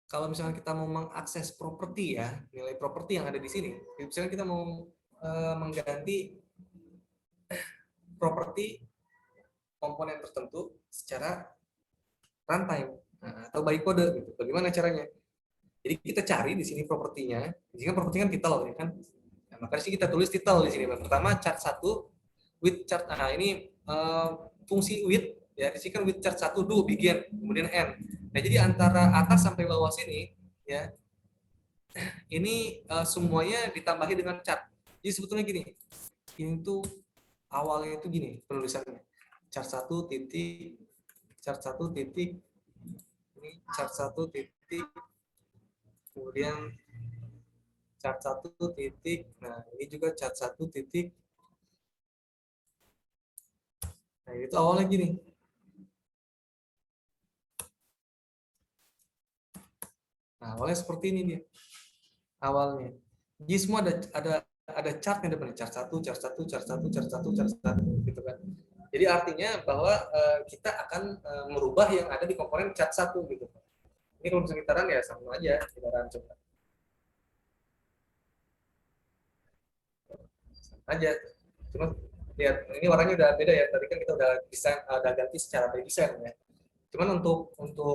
S1: Kalau misalnya kita mau mengakses properti ya, nilai properti yang ada di sini, misalnya kita mau mengganti properti komponen tertentu secara runtime atau by kode gitu. Bagaimana caranya? Jadi kita cari di sini propertinya. Di sini propertinya kan title ya kan. Nah, makanya sih kita tulis title di sini. Pertama chart 1 with chart. Nah, ini fungsi with ya. Di sini kan with chart 1 do begin, kemudian end. Nah, jadi antara atas sampai bawah sini ya. Ini semuanya ditambahi dengan chart. Jadi sebetulnya gini. Ini tuh awalnya itu gini penulisannya. Chart 1 titik, chart 1 titik, ini chart 1 titik, kemudian chart 1 titik, nah ini juga chart 1 titik. Nah itu awalnya gini. Nah awalnya seperti ini dia. Awalnya. Jadi semua ada chartnya depan, chart 1, chart 1, chart 1, chart 1, chart 1 gitu kan. Jadi artinya bahwa kita akan merubah yang ada di komponen chart 1 gitu. Ini kalau misalnya kita run ya sama aja, kita run coba. Aja. Cuma lihat ini warnanya udah beda ya. Tadi kan kita udah desain, udah ganti secara by design ya. Cuman untuk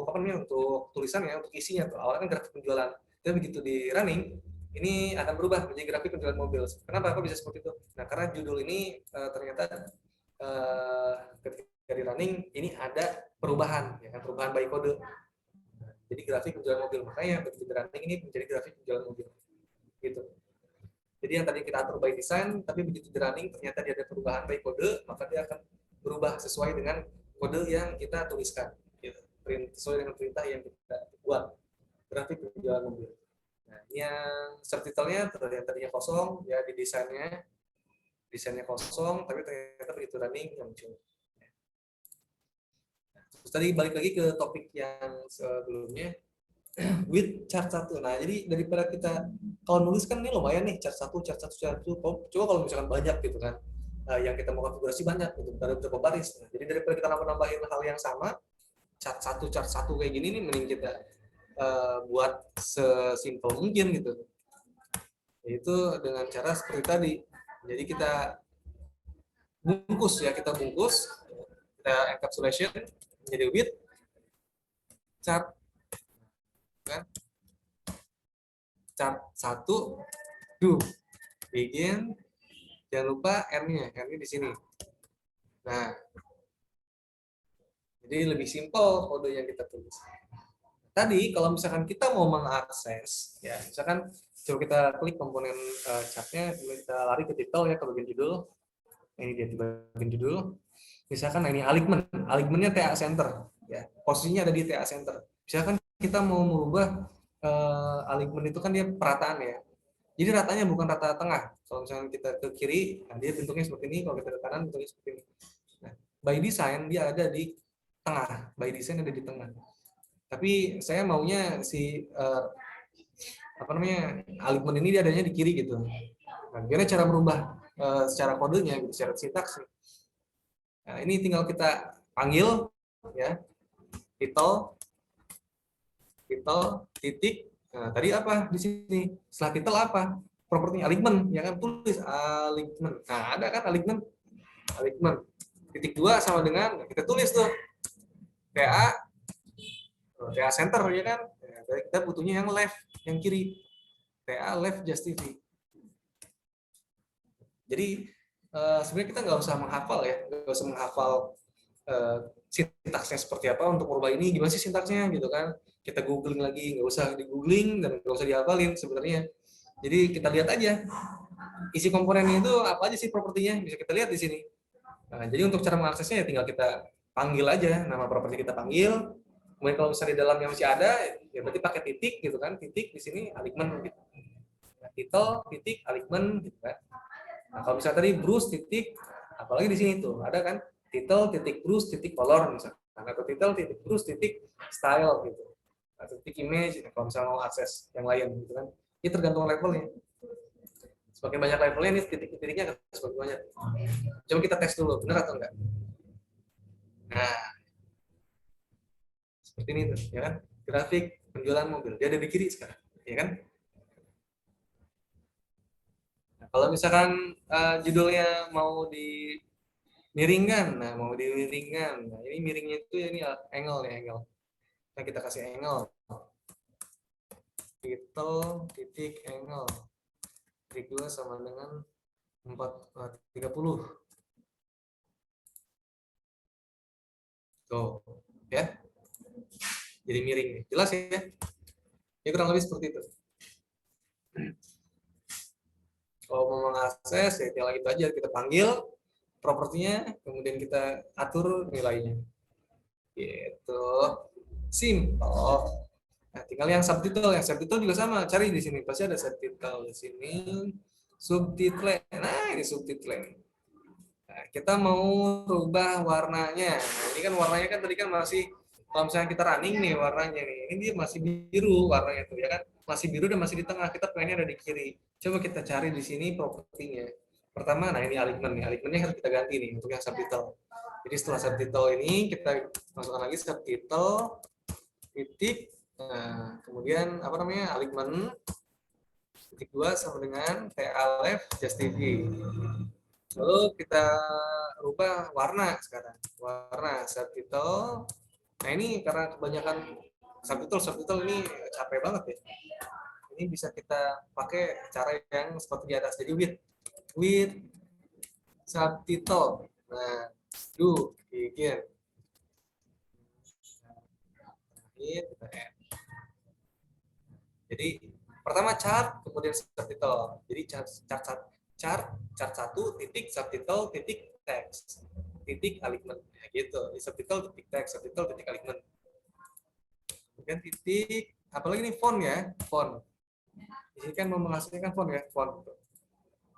S1: apa namanya, untuk tulisannya, untuk isinya tuh awalnya kan grafik penjualan. Tapi begitu di running, ini akan berubah menjadi grafik penjualan mobil. Kenapa? Kok bisa seperti itu? Nah, karena judul ini ternyata ketika di running ini ada perubahan, ya kan, perubahan by kode. Jadi grafik penjualan mobil, makanya begitu di running ini menjadi grafik penjualan mobil. Gitu. Jadi yang tadi kita atur by design, tapi begitu di running ternyata dia ada perubahan by kode, maka dia akan berubah sesuai dengan kode yang kita tuliskan. Gitu. Sesuai dengan perintah yang kita buat. Grafik penjualan mobil. Nah, yang subtitlenya tadinya kosong, ya di desainnya kosong, tapi ternyata begitu running yang muncul. Nah, terus tadi balik lagi ke topik yang sebelumnya, with chart 1. Nah, jadi daripada kita kalau nulis kan ini lumayan nih, chart 1, chart 1, chart 1. Coba kalau misalkan banyak gitu kan, yang kita mau konfigurasi banyak gitu, ada beberapa baris. Nah, jadi daripada kita nambahin hal yang sama, chart 1 kayak gini nih, mending kita buat sesimpel mungkin gitu. Yaitu dengan cara seperti tadi. Jadi kita bungkus ya, kita encapsulation menjadi with chart kan, chart 1 do begin, jangan lupa n-nya di sini. Nah, jadi lebih simpel kode yang kita tulis. Tadi kalau misalkan kita mau mengakses, ya misalkan coba kita klik komponen chartnya, kita lari ke title ya, ke bagian judul. Ini dia di bagian judul. Misalkan ini alignmentnya TA center, ya. Posisinya ada di TA center. Misalkan kita mau merubah alignment itu kan dia perataan ya. Jadi ratanya bukan rata tengah. Kalau misalnya kita ke kiri, nah dia bentuknya seperti ini. Kalau kita ke kanan, bentuknya seperti ini. Nah, by design dia ada di tengah. By design ada di tengah. Tapi saya maunya si alignment ini dia adanya di kiri gitu. Nah, gimana cara merubah secara kodenya, gitu, secara sintaks. Nah, ini tinggal kita panggil ya, title titik. Nah, tadi apa di sini? Setelah title apa? Propertinya alignment, ya kan, tulis alignment. Nah, ada kan alignment titik 2 sama dengan kita tulis tuh TA center ya kan. Nah, kita butuhnya yang left, yang kiri. TA left justify. Jadi sebenarnya kita nggak usah menghafal ya, nggak usah menghafal sintaksnya seperti apa untuk merubah ini, gimana sih sintaksnya gitu kan. Kita googling lagi, nggak usah di googling dan nggak usah dihafalin sebenarnya. Jadi kita lihat aja isi komponennya itu apa aja sih propertinya, bisa kita lihat di sini. Nah, jadi untuk cara mengaksesnya ya tinggal kita panggil aja nama properti, kita panggil. Kemudian kalau misalnya di dalamnya masih ada, ya berarti pakai titik gitu kan, titik di sini alignment gitu. Nah, title titik alignment gitu kan. Nah, kalau misalnya tadi Bruce titik, apalagi di sini tuh ada kan title titik Bruce titik color misalnya, atau title titik Bruce titik style gitu, atau titik image. Nah, kalau misalnya mau akses yang lain gitu kan, ini tergantung levelnya. Semakin banyak levelnya, ini titik-titiknya akan semakin banyak. Coba kita tes dulu, benar atau enggak? Nah, seperti ini tuh, ya kan? Grafik penjualan mobil, dia ada di kiri sekarang, ya kan? Nah, kalau misalkan judulnya mau dimiringkan, nah mau dimiringkan, nah ini miringnya itu ya, ini angle ya, angle. Nah kita kasih angle, title titik angle, titik 2 sama dengan 30. Tuh, ya. Jadi miring nih. Jelas ya? Ya kurang lebih seperti itu. Kalau mau mengakses ya tinggal itu aja, kita panggil propertinya, kemudian kita atur nilainya. Gitu. Simple. Nah, tinggal yang subtitle juga sama, cari di sini pasti ada subtitle di sini, subtitle. Nah, ini subtitle. Nah, kita mau rubah warnanya. Nah, ini kan warnanya kan tadi kan masih, kalau misalnya kita running nih warnanya nih, ini dia masih biru warnanya tuh ya kan, masih biru dan masih di tengah. Kita pengennya ada di kiri. Coba kita cari di sini propertinya. Pertama, nah ini alignment nih, alignmentnya harus kita ganti nih untuk yang subtitle. Jadi setelah subtitle ini kita masukkan lagi subtitle titik. Nah, kemudian apa namanya, alignment titik 2 sama dengan TA left justify. Lalu kita rubah warna sekarang. Warna subtitle. Nah ini karena kebanyakan subtitle ini capek banget ya. Ini bisa kita pakai cara yang seperti di atas. Jadi with subtitle. Nah, do begin. Kita add. Jadi pertama chart, kemudian subtitle. Jadi chart 1 titik subtitle titik text titik alignment, ya gitu. Di subtitle titik text, subtitle titik alignment. Kemudian titik, apalagi ini font ya, font. Di sini kan mau menghasilkan font ya, font.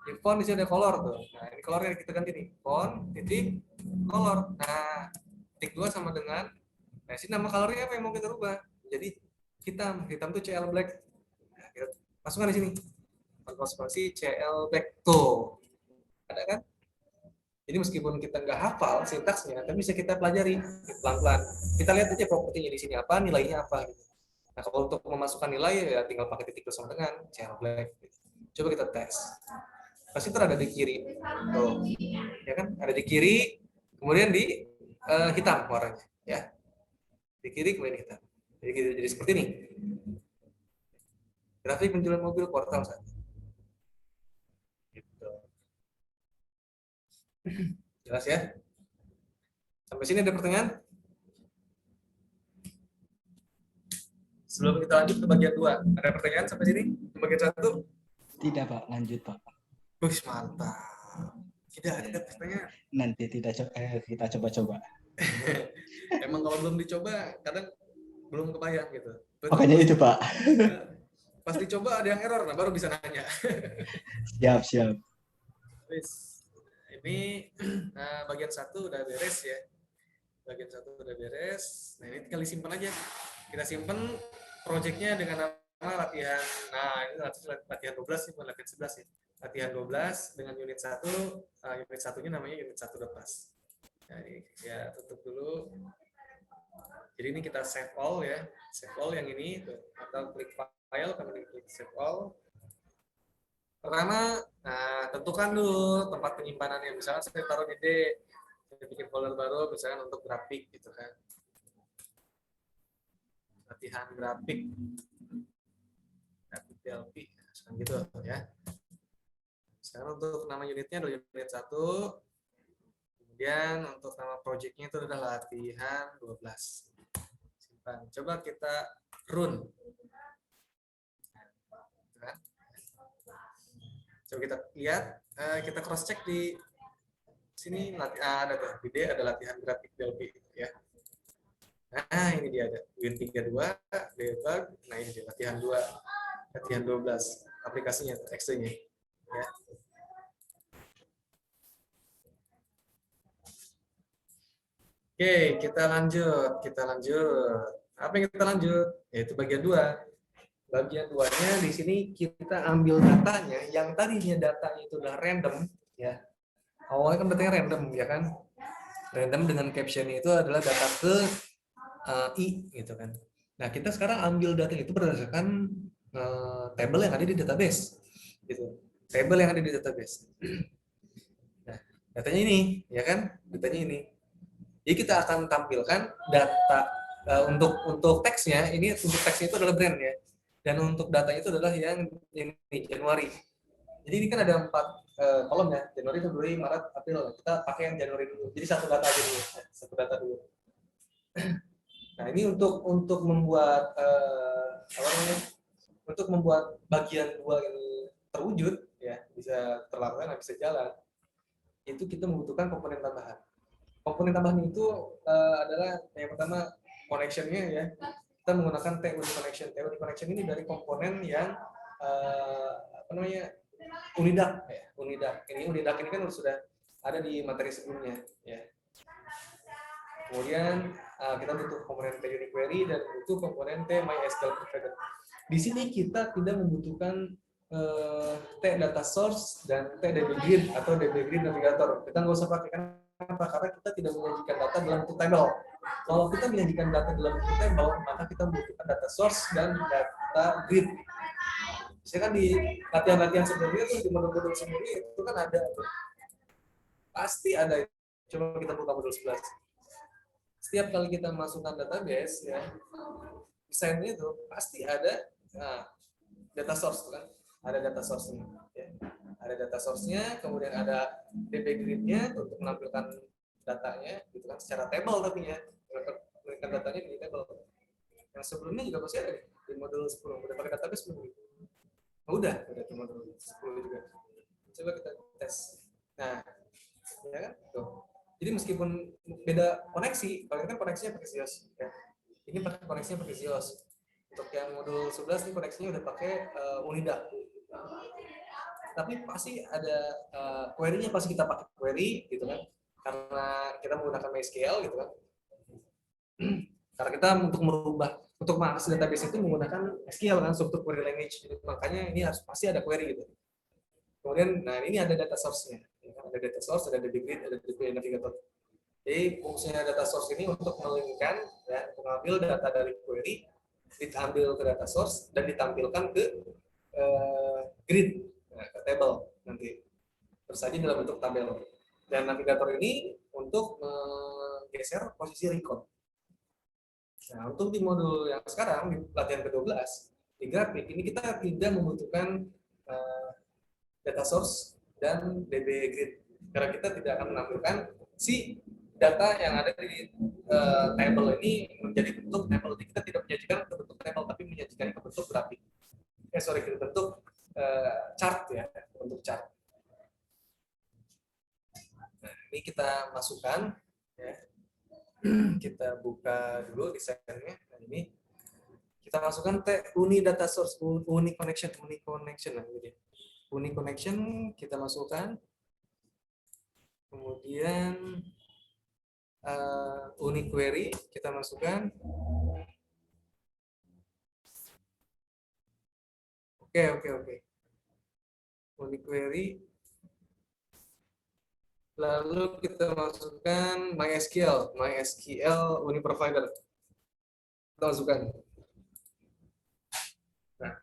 S1: Di font di sini ada color tuh. Nah ini colornya kita ganti nih, font titik color. Nah titik 2 sama dengan, nah sini nama colornya apa yang mau kita rubah? Jadi hitam tuh CL black. Nah, kita masukkan di sini. Konspirasi CL black tuh. Ada kan? Jadi meskipun kita nggak hafal sintaksnya, tapi bisa kita pelajari pelan-pelan. Kita lihat aja propertinya di sini apa, nilainya apa. Gitu. Nah kalau untuk memasukkan nilai ya tinggal pakai titik bersama dengan CL black. Gitu. Coba kita tes. Pasti itu ada di kiri, tuh, ya kan? Ada di kiri, kemudian di hitam warnanya, ya. Di kiri kemudian hitam. Jadi seperti ini. Grafik penjualan mobil kuartal 1. Gitu. Jelas ya? Sampai sini ada pertanyaan? Sebelum kita lanjut ke bagian 2, ada pertanyaan sampai sini? Ke bagian 1?
S2: Tidak Pak, lanjut Pak.
S1: Wih, mantap. Tidak ada pertanyaan.
S2: Nanti kita coba-coba.
S1: Emang kalau belum dicoba kadang belum kebayang gitu.
S2: Makanya itu Pak.
S1: Pas dicoba ada yang error, nah baru bisa nanya.
S2: Siap, siap.
S1: Wis, ini bagian satu udah beres ya. Bagian satu udah beres. Nah ini tinggal disimpan aja. Kita simpan projectnya dengan nama latihan. Nah ini latihan 12 nih, bukan latihan 11 ya. Latihan 12 dengan unit 1. Unit satunya namanya unit 1 lepas. Jadi ya tutup dulu. Jadi ini kita save all ya. Save all yang ini tuh. Atau klik file, kemudian klik save all. Pertama, nah tentukan dulu tempat penyimpanannya. Misalnya saya taruh di D, saya bikin folder baru, misalnya untuk grafik gitu kan. Latihan grafik, grafik DLP, sekarang gitu ya. Sekarang untuk nama unitnya adalah unit 1. Kemudian untuk nama projectnya itu adalah latihan 12. Simpan. Coba kita run. Coba kita lihat, kita cross check di sini ada tuh, di D ada latihan grafik DLP ya. Nah, ini dia ada Win 32, debug. Nah, ini dia latihan 2, latihan 12 aplikasinya exe-nya ya. Oke, kita lanjut. Apa yang kita lanjut? Yaitu bagian 2. Bagian 2-nya di sini kita ambil datanya yang tadinya datanya itu udah random ya. Awalnya kan datanya random ya kan. Random dengan caption itu adalah data ke I gitu kan. Nah, kita sekarang ambil data itu berdasarkan table yang ada di database gitu. Table yang ada di database. Nah, datanya ini ya kan? Datanya ini. Jadi kita akan tampilkan data untuk teksnya, ini untuk teksnya itu adalah brand ya. Dan untuk datanya itu adalah yang ini Januari. Jadi ini kan ada 4 kolom ya, Januari, Februari, Maret, April. Kita pakai yang Januari dulu. Jadi satu data aja dulu, satu data dulu. Nah ini untuk membuat apa namanya? Untuk membuat bagian 2 ini terwujud ya, bisa terlaksana, bisa jalan. Itu kita membutuhkan komponen tambahan. Komponen tambahan itu adalah yang pertama connection-nya ya. Kita menggunakan TOD connection. TOD connection ini dari komponen yang apa namanya? Unidak ya. Unidak ini kan sudah ada di materi sebelumnya ya. Kemudian kita butuh komponen T-Unique Query dan butuh komponen T-MySQL Provider. Di sini kita tidak membutuhkan T data source dan T DB grid atau DB grid navigator. Kita nggak usah pakai karena kita tidak menyajikan data dalam bentuk table. Kalau kita menyajikan data dalam bentuk table, maka kita membutuhkan data source dan data grid. Misalkan kan di latihan-latihan sebelumnya tuh di modul-modul sebelumnya itu kan ada pasti ada. Coba kita buka modul 11. Setiap kali kita masukkan database ya, desainnya itu pasti ada data source kan, ada data source-nya ya. Ada data source-nya, kemudian ada DB grid-nya untuk menampilkan datanya gitu kan secara table, tapi ya menampilkan datanya di table. Yang sebelumnya juga masih ada di modul 10, udah pakai database belum? Oh, udah di modul 10 juga. Coba kita tes. Nah, ya kan? Tuh. Jadi meskipun beda koneksi, kalau ini kan koneksinya pakai Zios ya. Ini pakai koneksinya pakai Zios. Untuk yang modul 11 ini koneksinya udah pakai Unida. Tapi pasti ada query-nya, pasti kita pakai query gitu kan. Karena kita menggunakan MySQL gitu kan. Karena kita untuk mengakses database itu menggunakan SQL kan, struktur query language. Jadi, makanya ini harus pasti ada query gitu. Kemudian, nah ini ada data source-nya. Ada data source, ada DB grid, ada DB navigator. Jadi fungsinya data source ini untuk melinkkan, ya, mengambil data dari query, diambil ke data source dan ditampilkan ke grid, ke table nanti. Tersaji dalam bentuk tabel. Dan navigator ini untuk menggeser posisi record. Nah, untuk di modul yang sekarang, di latihan ke-12, di grafik, ini kita tidak membutuhkan data source dan DB grid. Karena kita tidak akan menampilkan si data yang ada di table ini menjadi bentuk table. Jadi kita tidak menyajikan ke bentuk table, tapi menyajikan ke bentuk grafik. Ke bentuk chart ya, bentuk chart. Nah, ini kita masukkan ya. kita buka dulu desainnya. Nah, ini kita masukkan uni data source, uni connection. Nah, ini dia. Uni connection kita masukkan. Kemudian uni query kita masukkan. Oke. Uni query. Lalu kita masukkan MySQL uni provider. Kita masukkan. Nah,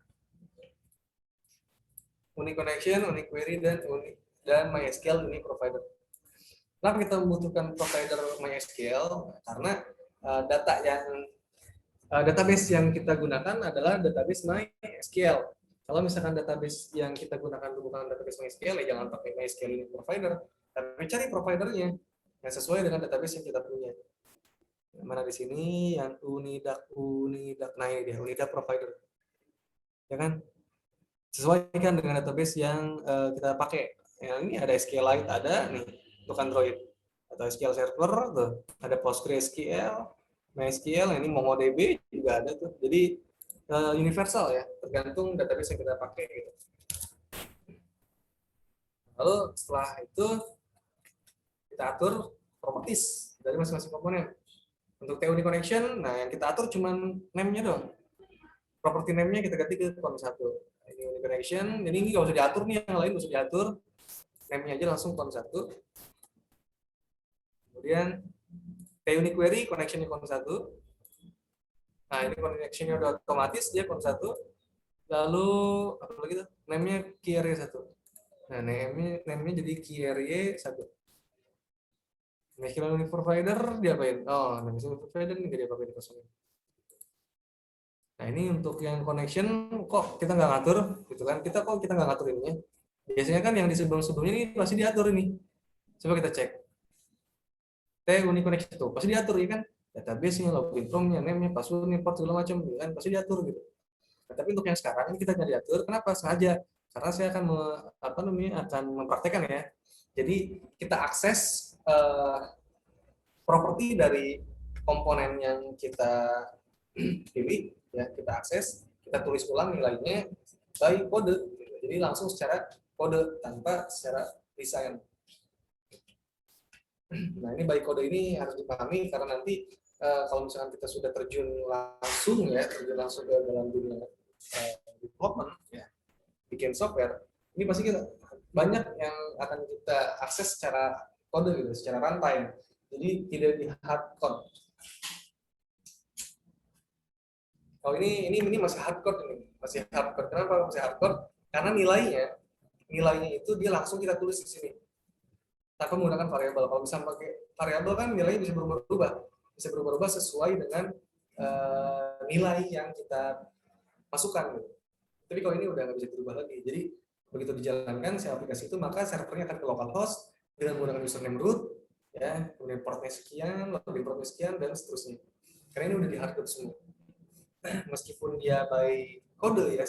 S1: uni connection, uni query, dan MySQL uni provider. Kenapa kita membutuhkan provider MySQL? Karena database yang kita gunakan adalah database MySQL. Kalau misalkan database yang kita gunakan bukan database MySQL, ya jangan pakai MySQL ini provider, tapi cari providernya yang sesuai dengan database yang kita punya. Mana di sini yang Unidac, nah ini dia Unidac provider, ya kan? Sesuaikan dengan database yang kita pakai. Yang ini ada SQLite, ada nih untuk Android, atau SQL Server, tuh ada PostgreSQL, MySQL, ini MongoDB juga ada tuh. Jadi universal ya, tergantung database yang kita pakai gitu. Lalu setelah itu kita atur properties dari masing-masing komponen. Untuk TUni connection, nah yang kita atur cuma name-nya doang. Property name-nya kita ganti ke column 1. Ini uni connection, jadi ini nggak usah diatur nih, yang lain nggak usah diatur. Name-nya aja langsung column 1. Kemudian TUni query, connection-nya column 1. Nah, ini connection-nya udah otomatis, dia column 1. Lalu, apa lagi tuh? Name-nya query 1. Nah, name-nya jadi query 1. MySQL uni provider diapain? Oh, MySQL provider ini nggak diapain kosongin. Nah, ini untuk yang connection kok kita nggak ngatur, gitu kan? Kita nggak ngatur ininya. Biasanya kan yang di sebelum-sebelumnya ini pasti diatur ini. Coba kita cek. Uni connection tuh pasti diatur ya kan? Database-nya, login from-nya, name-nya, password-nya, port segala macam, kan pasti diatur gitu. Nah, tapi untuk yang sekarang ini kita nggak diatur. Kenapa? Sengaja. Karena saya akan akan mempraktekkan ya. Jadi kita akses properti dari komponen yang kita pilih, ya kita akses, kita tulis ulang nilainya by kode. Jadi langsung secara kode tanpa secara desain. Nah, ini by kode ini harus dipahami karena nanti kalau misalkan kita sudah terjun langsung ke dalam dunia development, ya, bikin software, ini pasti kita banyak yang akan kita akses secara kode gitu, secara runtime. Jadi tidak di hard code. Oh ini masih hardcode ini, masih hardcode. Kenapa masih hardcode? Karena nilainya itu dia langsung kita tulis di sini tanpa menggunakan variabel. Kalau misalnya pakai variabel kan nilainya bisa berubah-ubah sesuai dengan nilai yang kita masukkan. Gitu. Tapi kalau ini udah nggak bisa berubah lagi. Jadi begitu dijalankan si aplikasi itu, maka servernya akan ke localhost dengan menggunakan username root, ya, kemudian portnya sekian, login portnya sekian, dan seterusnya. Karena ini udah di hardcode semua. Meskipun dia by kode ya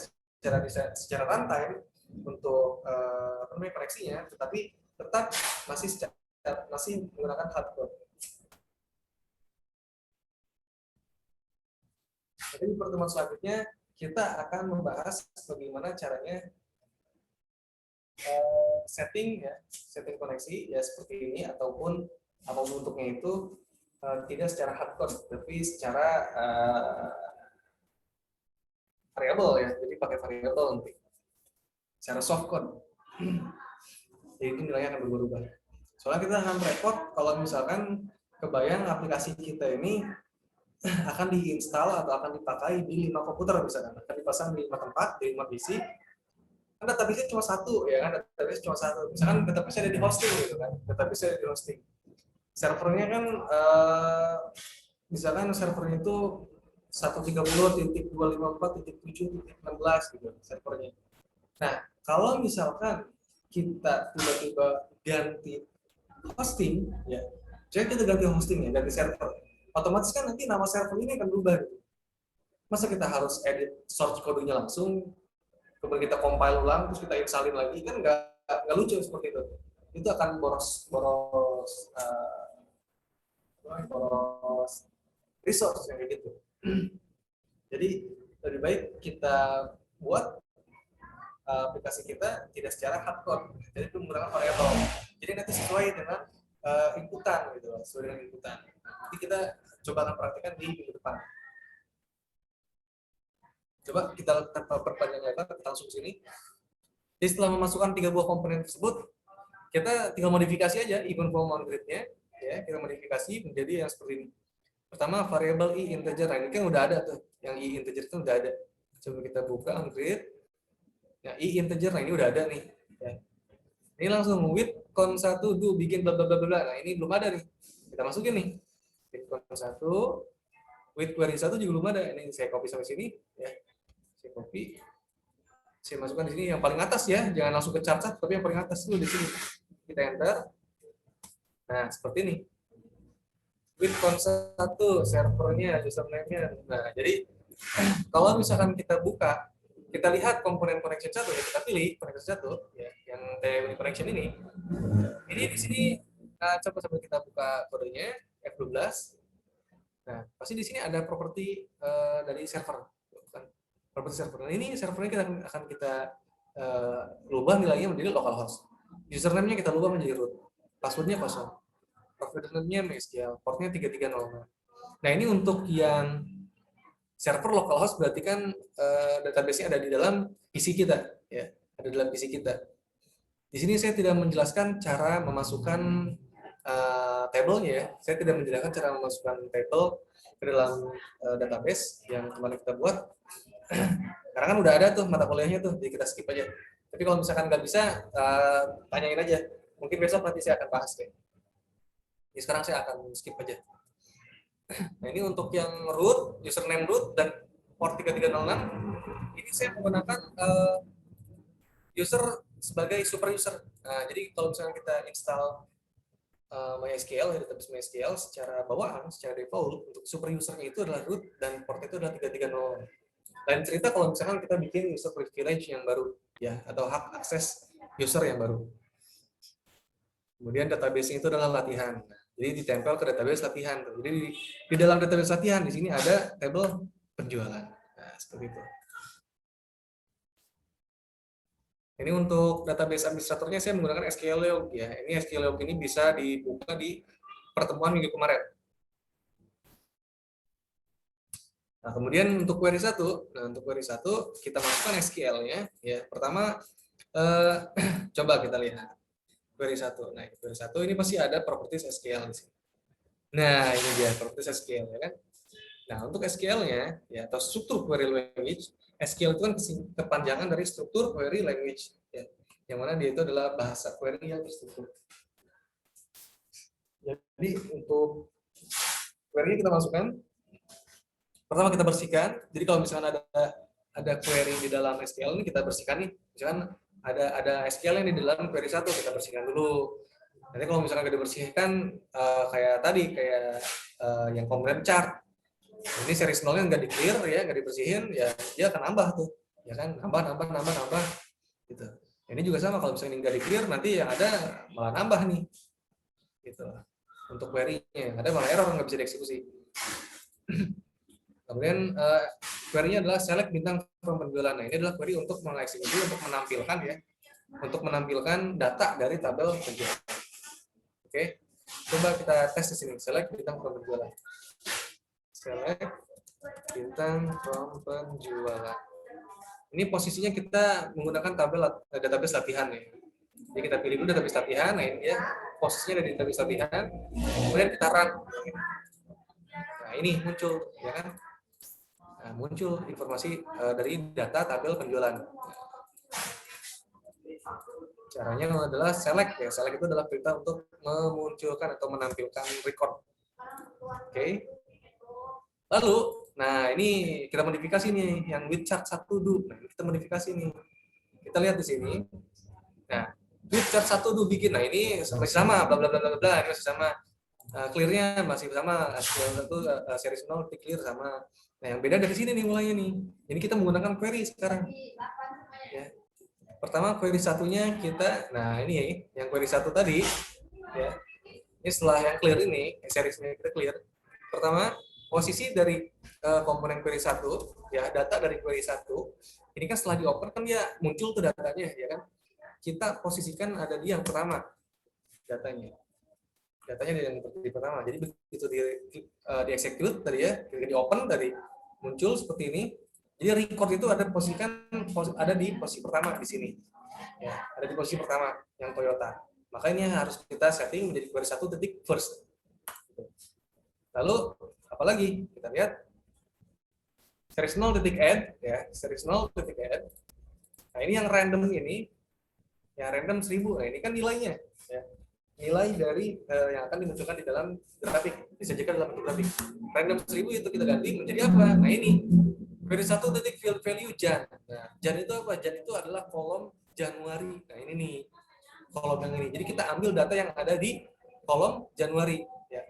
S1: secara runtime untuk koneksinya, tetapi tetap masih menggunakan hardcode. Jadi di pertemuan selanjutnya kita akan membahas bagaimana caranya setting koneksi ya seperti ini, ataupun apapun bentuknya itu tidak secara hardcode tapi secara variabel ya, jadi pakai variabel nanti secara softcode. Jadi itu nilainya akan berubah-ubah. Soalnya kita akan repot kalau misalkan kebayang aplikasi kita ini akan diinstal atau akan dipakai di 5 komputer misalkan, akan dipasang di 5 tempat, di 5 PC. Kan database cuma satu ya kan, database cuma satu. Misalkan database ada di hosting gitu kan, database ada di hosting. Servernya kan misalkan servernya itu 130.254.7.16 gitu servernya. Nah, kalau misalkan kita tiba-tiba ganti hosting, ya, jadi kita ganti hosting ya, ganti server, otomatis kan nanti nama server ini akan berubah. Gitu. Masa kita harus edit source kodenya langsung, kemudian kita compile ulang, terus kita installin lagi, kan nggak lucu seperti itu. Itu akan boros poros resource yang kayak gitu. Jadi lebih baik kita buat aplikasi kita tidak secara hardcore, jadi itu menggunakan variabel. Jadi nanti sesuai dengan inputan gitu, sesuai dengan inputan. Nanti kita coba akan praktikkan di minggu depan. Coba kita perpanjang lebar, kita langsung sini. Jadi setelah memasukkan 3 buah komponen tersebut, kita tinggal modifikasi aja event form on grid-nya, ya kita modifikasi menjadi yang seperti ini. Pertama variabel i integer, nah ini kan udah ada tuh, yang i integer itu udah ada. Coba kita buka on grid. Nah, i integer, nah ini udah ada nih. Ya. Ini langsung with con 1 do bikin bla bla bla bla. Nah, ini belum ada nih. Kita masukin nih. With con 1 with query 1 juga belum ada. Ini saya copy sampai sini ya. Saya copy. Saya masukkan di sini yang paling atas ya. Jangan langsung ke chart, tapi yang paling atas dulu di sini. Kita enter. Nah, seperti ini. With con 1 servernya, username-nya. Nah, jadi kalau misalkan kita buka, kita lihat komponen connection 1 ya, kita pilih connection 1 ya, yang TWD connection ini di sini coba kita buka kodenya F12. Nah, pasti di sini ada properti dari server, kan? Properti server. Nah, ini servernya kita akan ubah nilainya menjadi localhost. Username-nya kita ubah menjadi root. Password-nya kosong. Provider-nya MySQL, portnya 3300. Nah, ini untuk yang server localhost berarti kan database-nya ada di dalam PC kita, ya, ada di dalam PC kita. Di sini saya tidak menjelaskan cara memasukkan table-nya, ya. Saya tidak menjelaskan cara memasukkan table ke dalam database yang kemarin kita buat, karena kan udah ada tuh mata kuliahnya tuh, jadi kita skip aja. Tapi kalau misalkan nggak bisa, tanyain aja. Mungkin besok nanti saya akan bahas deh. Jadi sekarang saya akan skip aja. Nah, ini untuk yang root, username root, dan port 3306, ini saya menggunakan user sebagai super user. Nah, jadi kalau misalnya kita install MySQL, database MySQL secara bawaan, secara default, untuk super usernya itu adalah root, dan port itu adalah 3306. Lain cerita kalau misalkan kita bikin user privilege yang baru, ya, atau hak akses user yang baru. Kemudian database itu adalah latihan. Jadi ditempel ke database latihan. Jadi di dalam database latihan di sini ada table penjualan. Nah, seperti itu. Ini untuk database administratornya saya menggunakan SQLog ya. Ini SQLog ini bisa dibuka di pertemuan minggu kemarin. Nah, kemudian untuk query 1, kita masukkan SQL-nya ya. Pertama coba kita lihat query 1. Nah, query 1 ini pasti ada properties SQL di sini. Nah, ini dia properties SQL ya kan. Nah, untuk SQL-nya ya, atau struktur query language, SQL itu kan kepanjangan dari struktur query language ya. Yang mana dia itu adalah bahasa query yang terstruktur. Jadi untuk query kita masukkan, pertama kita bersihkan. Jadi kalau misalnya ada query di dalam SQL ini kita bersihkan nih. Misalkan ada SQL yang di dalam query 1 kita bersihkan dulu. Nanti kalau misalnya nggak dibersihkan kayak tadi yang komponen chart, ini series nolnya nggak di-clear ya, nggak dibersihin ya, dia akan nambah tuh, ya kan, nambah gitu. Ini juga sama, kalau misalnya nggak di-clear nanti yang ada malah nambah nih, gitu. Untuk query-nya ada malah error, nggak bisa dieksekusi. Kemudian query-nya adalah select bintang from penjualan. Nah, ini adalah query untuk mengeksekusi, untuk menampilkan ya, untuk menampilkan data dari tabel penjualan. Oke, coba kita tes di sini, select bintang from penjualan. Select bintang from penjualan. Ini posisinya kita menggunakan tabel database latihan ya. Jadi kita pilih dulu database latihan, nah ini ya posisinya ada di database latihan. Kemudian kita run. Nah ini muncul, ya kan? Nah, muncul informasi dari data tabel penjualan. Caranya adalah select ya. Select itu adalah perintah untuk memunculkan atau menampilkan record. Oke. Lalu, nah ini kita modifikasi nih yang with chart 1 do. Nah, kita modifikasi nih. Kita lihat di sini. Nah, with chart 1 do bikin. Nah, ini masih sama bla bla bla bla bla, ini masih sama. Clear-nya masih sama, SQL 1 series 0 clear sama. Nah, yang beda dari sini nih mulainya nih. Ini kita menggunakan query sekarang. Ya. Pertama query satunya kita, nah ini ya, yang query 1 tadi ya. Ini setelah yang clear ini, seriesnya kita clear. Pertama, posisi dari komponen query 1, ya data dari query 1, ini kan setelah di-open kan dia muncul tuh datanya, ya kan? Kita posisikan ada di yang pertama datanya. Datanya di yang pertama. Jadi begitu di execute tadi ya, ketika di-open tadi muncul seperti ini. Jadi record itu ada di posisi pertama di sini. Ya, ada di posisi pertama yang Toyota. Makanya harus kita setting menjadi query 1 titik first. Lalu apalagi kita lihat series 0 titik add ya, series 0 titik add. Nah, ini yang random ini, yang random 1000. Nah, ini kan nilainya ya. Nilai dari yang akan dimunculkan di dalam grafik, disajikan dalam bentuk grafik. Random 1000 itu kita ganti menjadi apa? Nah, ini query 1 titik field value Jan. Nah, Jan itu apa? Jan itu adalah kolom Januari. Nah, ini nih kolom yang ini. Jadi kita ambil data yang ada di kolom Januari ya.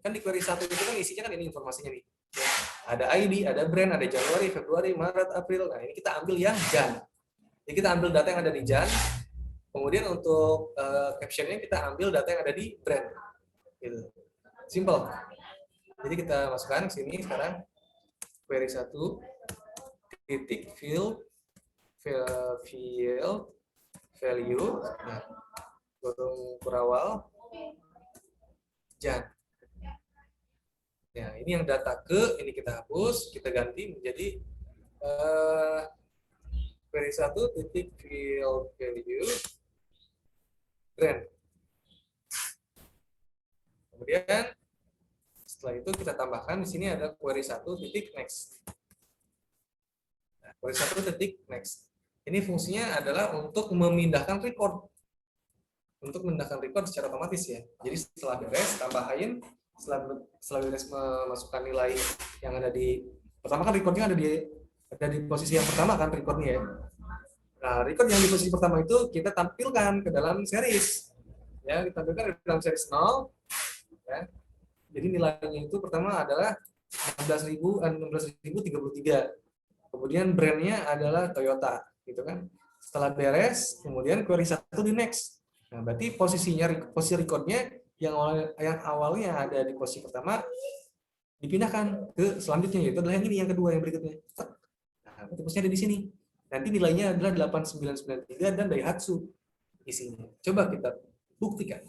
S1: Kan di query 1 itu kan isinya kan ini informasinya nih. Ya. Ada ID, ada brand, ada Januari, Februari, Maret, April. Nah, ini kita ambil yang Jan. Jadi kita ambil data yang ada di Jan. Kemudian untuk captionnya kita ambil data yang ada di brand. Gitu. Simple. Jadi kita masukkan ke sini sekarang query 1 titik field value, nah, burung kurawal Jan. Ya, ini yang data ke, ini kita hapus, kita ganti menjadi query 1 titik field value brand. Kemudian setelah itu kita tambahkan di sini ada query 1 titik next. Nah, query 1 titik next. Ini fungsinya adalah untuk memindahkan record. Untuk memindahkan record secara otomatis ya. Jadi setelah beres, tambahin, setelah beres memasukkan nilai yang ada di, pertama kan recordnya ada di posisi yang pertama kan recordnya ya. Nah, record yang di posisi pertama itu kita tampilkan ke dalam series. Ya, kita tampilkan ke dalam series 0. Ya. Jadi nilainya itu pertama adalah 16.033. Kemudian brandnya adalah Toyota, gitu kan. Setelah beres, kemudian query 1 di next. Nah, berarti posisi recordnya yang awalnya ada di posisi pertama dipindahkan ke selanjutnya, yaitu adalah yang ini, yang kedua, yang berikutnya. Nah, berarti posisinya ada di sini. Nanti nilainya adalah 8993 dan Daihatsu isinya. Coba kita buktikan.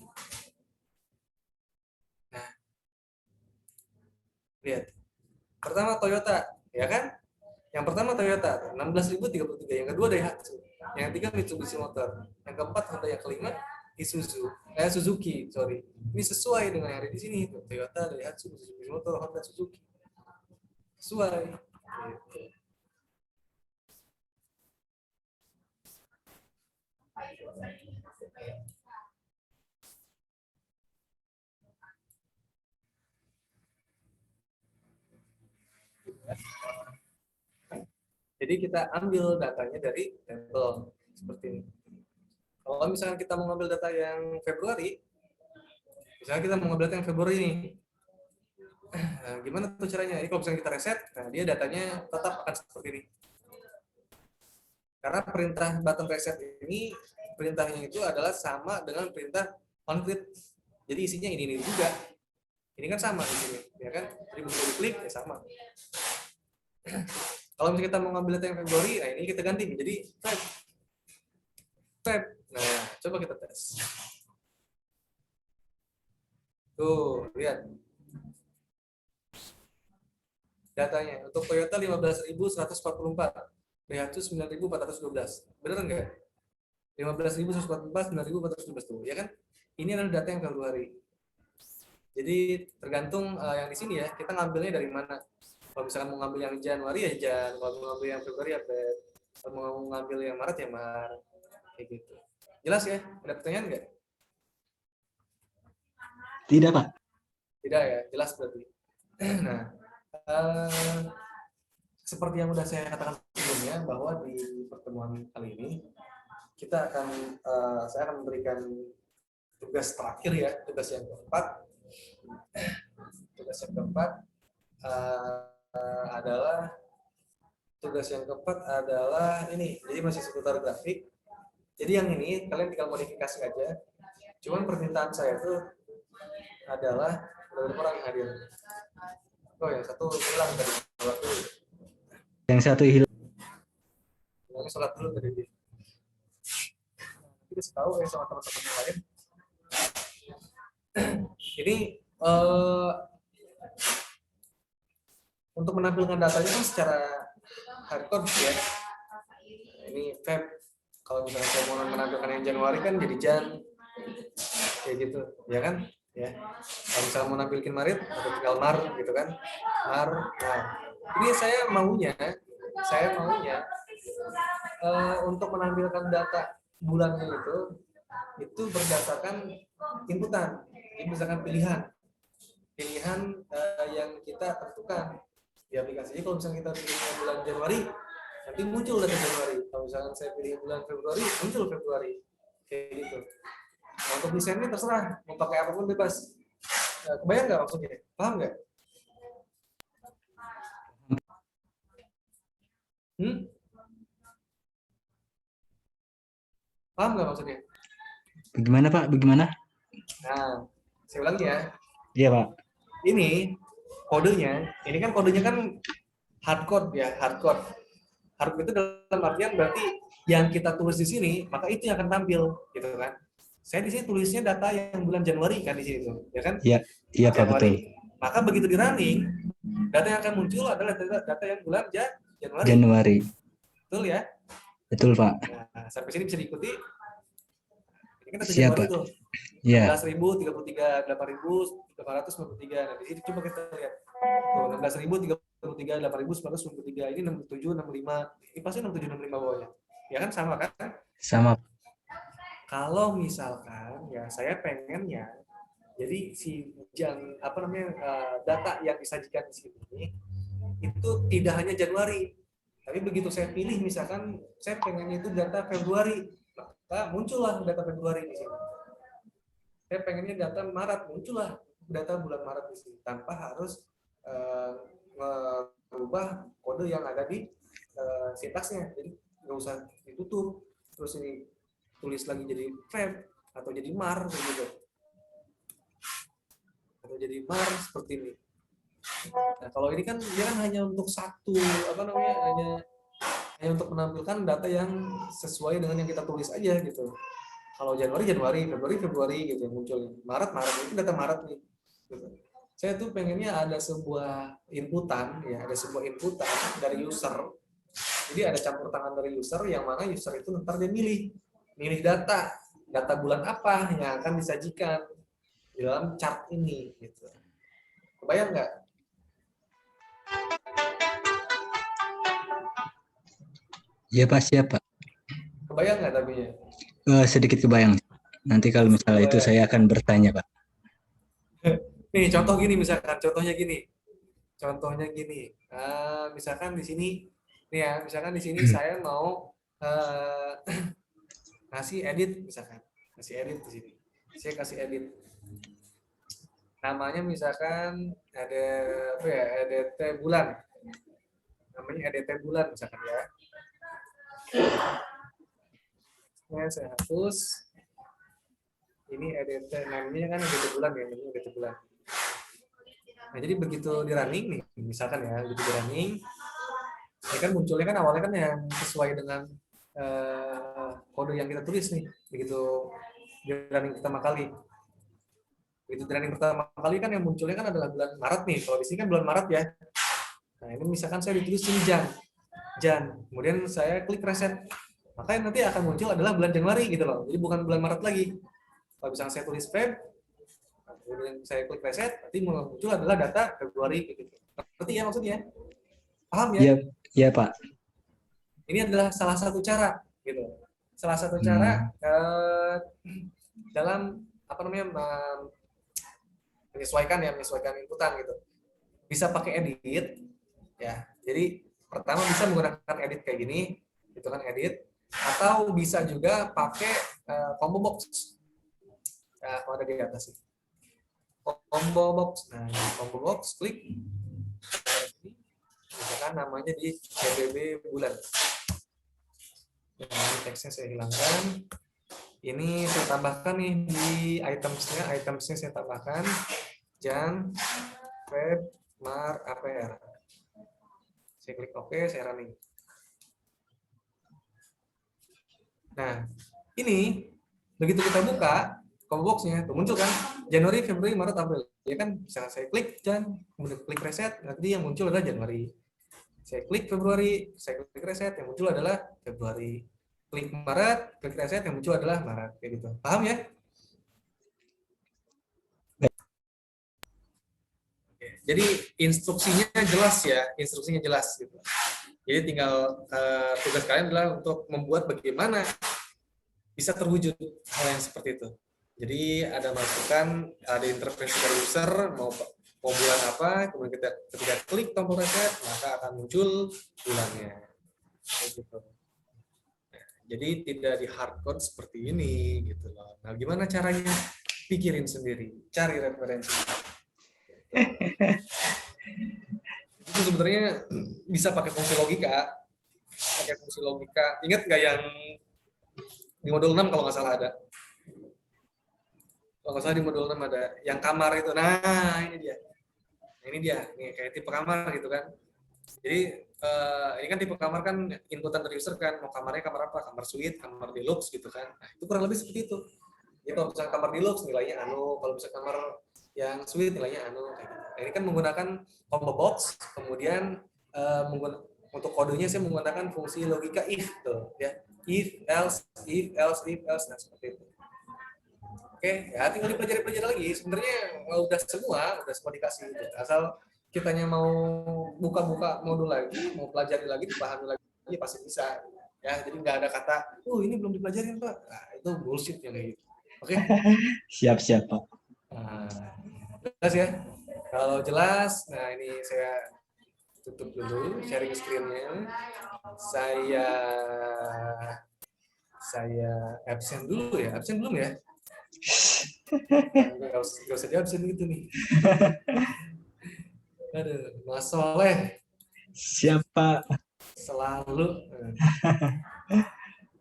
S1: Nah, lihat. Pertama Toyota, ya kan? Yang pertama Toyota, 16.033. Yang kedua Daihatsu. Yang ketiga Mitsubishi Motor. Yang keempat Honda, yang kelima Suzuki, sorry. Ini sesuai dengan yang ada di sini. Toyota, Daihatsu, Mitsubishi Motor, Honda, Suzuki. Sesuai. Gitu. Jadi kita ambil datanya dari tabel seperti ini. Kalau misalnya kita mau ngambil data yang Februari, misalnya kita mau ngambil data yang Februari ini, nah, gimana tuh caranya? Ini kalau misalnya kita reset, nah dia datanya tetap akan seperti ini. Karena perintah button reset ini, perintahnya itu adalah sama dengan perintah onCreate. Jadi isinya ini juga. Ini kan sama di sini, ya kan? Jadi begitu klik ya sama. Kalau misalnya kita mau ngambil data yang Februari, nah ini kita ganti menjadi Feb. Nah, coba kita tes. Tuh, lihat. Datanya untuk Toyota 15.144, Daihatsu 9.412. Benar enggak? 15.144, 9.412 tuh, ya kan? Ini adalah data yang Februari. Jadi tergantung yang di sini ya, kita ngambilnya dari mana. Kalau misalkan mau ngambil yang Januari ya Jan, kalau mau ngambil yang Februari ya Feb, kalau mau ngambil yang Maret ya Maret, kayak gitu. Jelas ya? Ada pertanyaan nggak?
S2: Tidak, Pak.
S1: Tidak ya, jelas berarti. Nah, seperti yang sudah saya katakan sebelumnya, bahwa di pertemuan kali ini kita akan, saya akan memberikan tugas terakhir ya, tugas yang keempat. Tugas yang keempat adalah ini. Jadi masih seputar grafik. Jadi yang ini kalian tinggal modifikasi aja. Cuman permintaan saya itu adalah beberapa orang yang hadir. Oh yang satu hilang tadi, sholat dulu.
S2: Yang satu hilang.
S1: Yang sholat dulu tadi. Kita tahu ya sama teman-teman yang lain. Ini untuk menampilkan datanya kan secara hardcore ya. Ini Feb. Kalau misalnya saya mau menampilkan yang Januari kan jadi Jan, kayak gitu, ya kan? Ya. Kalau misalnya mau nampilkan Maret, atau tinggal Mar, gitu kan? Mar. Nah, ini saya maunya untuk menampilkan data bulannya itu berdasarkan inputan, ini berdasarkan pilihan yang kita tentukan di aplikasi. Jadi kalau misalnya kita pilih bulan Januari, nanti muncul data Januari. Kalau misalkan saya pilih bulan Februari, muncul Februari. Kayak gitu. Nah, untuk desainnya terserah, mau pakai apapun bebas. Kebayang nggak maksudnya? Paham nggak? Paham nggak maksudnya?
S2: Bagaimana Pak? Bagaimana?
S1: Nah, saya ulangi ya.
S2: Iya Pak.
S1: Ini kodenya kan hardcode ya, hardcode. Hardcode itu dalam artian berarti yang kita tulis di sini, maka itu yang akan tampil, gitu kan? Saya di sini tulisnya data yang bulan Januari kan di sini tuh, ya kan?
S2: Iya, iya Pak, betul.
S1: Maka begitu di running, data yang akan muncul adalah data yang bulan Januari.
S2: Januari.
S1: Betul ya?
S2: Betul Pak.
S1: Nah, sampai sini bisa diikuti. Ini kan data
S2: Siapa?
S1: Januari tuh.
S2: Iya.
S1: 16.033, 8.893. Nah, di sini coba kita lihat. Tuh, 16.033, 8.993. Ini 67, 65. Ini pasti 67, 65 bawahnya. Ya kan sama kan?
S2: Sama.
S1: Kalau misalkan ya saya pengennya jadi si data yang disajikan di sini itu tidak hanya Januari, tapi begitu saya pilih misalkan saya pengennya itu data Februari, maka muncullah data Februari di sini. Saya pengennya data Maret, muncullah data bulan Maret di sini tanpa harus merubah kode yang ada di sintaksnya. Jadi nggak usah ditutup terus ini tulis lagi jadi Feb atau jadi Mar gitu. Atau jadi Mar seperti ini. Nah, kalau ini kan dia kan hanya untuk hanya untuk menampilkan data yang sesuai dengan yang kita tulis aja gitu. Kalau Januari, Februari gitu yang muncul. Maret itu data Maret nih. Gitu. Saya tuh pengennya ada sebuah inputan dari user. Jadi ada campur tangan dari user yang mana user itu ntar dia milih data bulan apa yang akan disajikan di dalam chart ini gitu. Kebayang nggak?
S2: Iya Pak, siapa?
S1: Kebayang nggak tapi ya?
S2: Sedikit kebayang. Nanti kalau misalnya itu saya akan bertanya Pak.
S1: Nih contohnya gini. Misalkan di sini saya mau ngasih edit di sini. Saya kasih edit. Namanya misalkan ada EDT bulan. Namanya EDT bulan misalkan ya. Saya hapus. Ini EDT namanya kan EDT bulan ya, namanya EDT bulan. Nah, jadi begitu di running nih, misalkan ya, begitu di running, ini kan munculnya kan awalnya kan yang sesuai dengan kode yang kita tulis nih, begitu di running pertama kali. Begitu di running pertama kali kan yang munculnya kan adalah bulan Maret nih, kalau di sini kan bulan Maret ya. Nah, ini misalkan saya ditulis ini Jan, kemudian saya klik reset, maka yang nanti akan muncul adalah bulan Januari gitu loh, jadi bukan bulan Maret lagi. Kalau misalnya saya tulis Feb, kemudian saya klik reset, nanti muncul adalah data Februari gitu. Ngerti ya maksudnya? Paham ya?
S2: Iya, iya Pak.
S1: Ini adalah salah satu cara gitu. Salah satu cara dalam menyesuaikan inputan gitu. Bisa pakai edit ya. Jadi pertama bisa menggunakan edit kayak gini, gitu kan edit, atau bisa juga pakai combo box. Nah, kalau ada di atas sih. Combo box. Nah, combo box klik. Misalkan namanya di PBB bulan. Nah, ini teksnya saya hilangkan. Ini saya tambahkan nih di itemsnya saya tambahkan Jan, Feb, Mar, APR. Saya klik OK, saya running. Nah, ini begitu kita buka combo box-nya, tuh muncul kan Januari, Februari, Maret, April. Ya kan, bisa saya klik Jan, kemudian klik reset, nanti yang muncul adalah Januari. Saya klik Februari, saya klik reset, yang muncul adalah Februari. Klik Maret, klik reset, yang muncul adalah Maret. Kayak gitu. Paham ya? Jadi instruksinya jelas ya, instruksinya jelas gitu. Jadi tinggal tugas kalian adalah untuk membuat bagaimana bisa terwujud hal yang seperti itu. Jadi ada masukan, ada intervensi dari user, mau bulan apa, kemudian kita ketika klik tombol reset, maka akan muncul bulannya. Gitu. Jadi tidak di hardcode seperti ini gitu loh. Nah, gimana caranya? Pikirin sendiri, cari referensi. Itu sebenarnya bisa pakai fungsi logika. Pakai fungsi logika. Ingat nggak yang di modul 6 kalau nggak salah ada? Kalau nggak salah di modul 6 ada yang kamar itu. Nah, ini dia. Nah, ini dia. Nih, kayak tipe kamar gitu kan. Jadi ini kan tipe kamar kan inputan dari user kan mau kamarnya kamar apa, kamar suite, kamar deluxe gitu kan. Nah, itu kurang lebih seperti itu. Jadi kalau misalnya kamar deluxe nilainya anu, kalau misalnya kamar yang suite nilainya anu kayak gitu. Nah, ini kan menggunakan combo box, kemudian untuk kodenya saya menggunakan fungsi logika if tuh ya. If else, nah seperti itu. Oke, ya tinggal dipelajari lagi. Sebenarnya udah semua dikasih gitu. Asal kitanya mau buka-buka modul lagi, mau pelajari lagi, dipahami lagi, pasti bisa. Ya, jadi nggak ada kata, ini belum dipelajarin Pak. Nah, itu bullshit yang kayak gitu. Oke?
S2: Siap, Pak.
S1: Nah, jelas ya? Kalau jelas, nah ini saya tutup dulu sharing screen-nya. Saya absen dulu ya. Absen belum ya? Nggak usah di absen gitu nih. Aduh, Mas Soleh.
S2: Siapa?
S1: Selalu.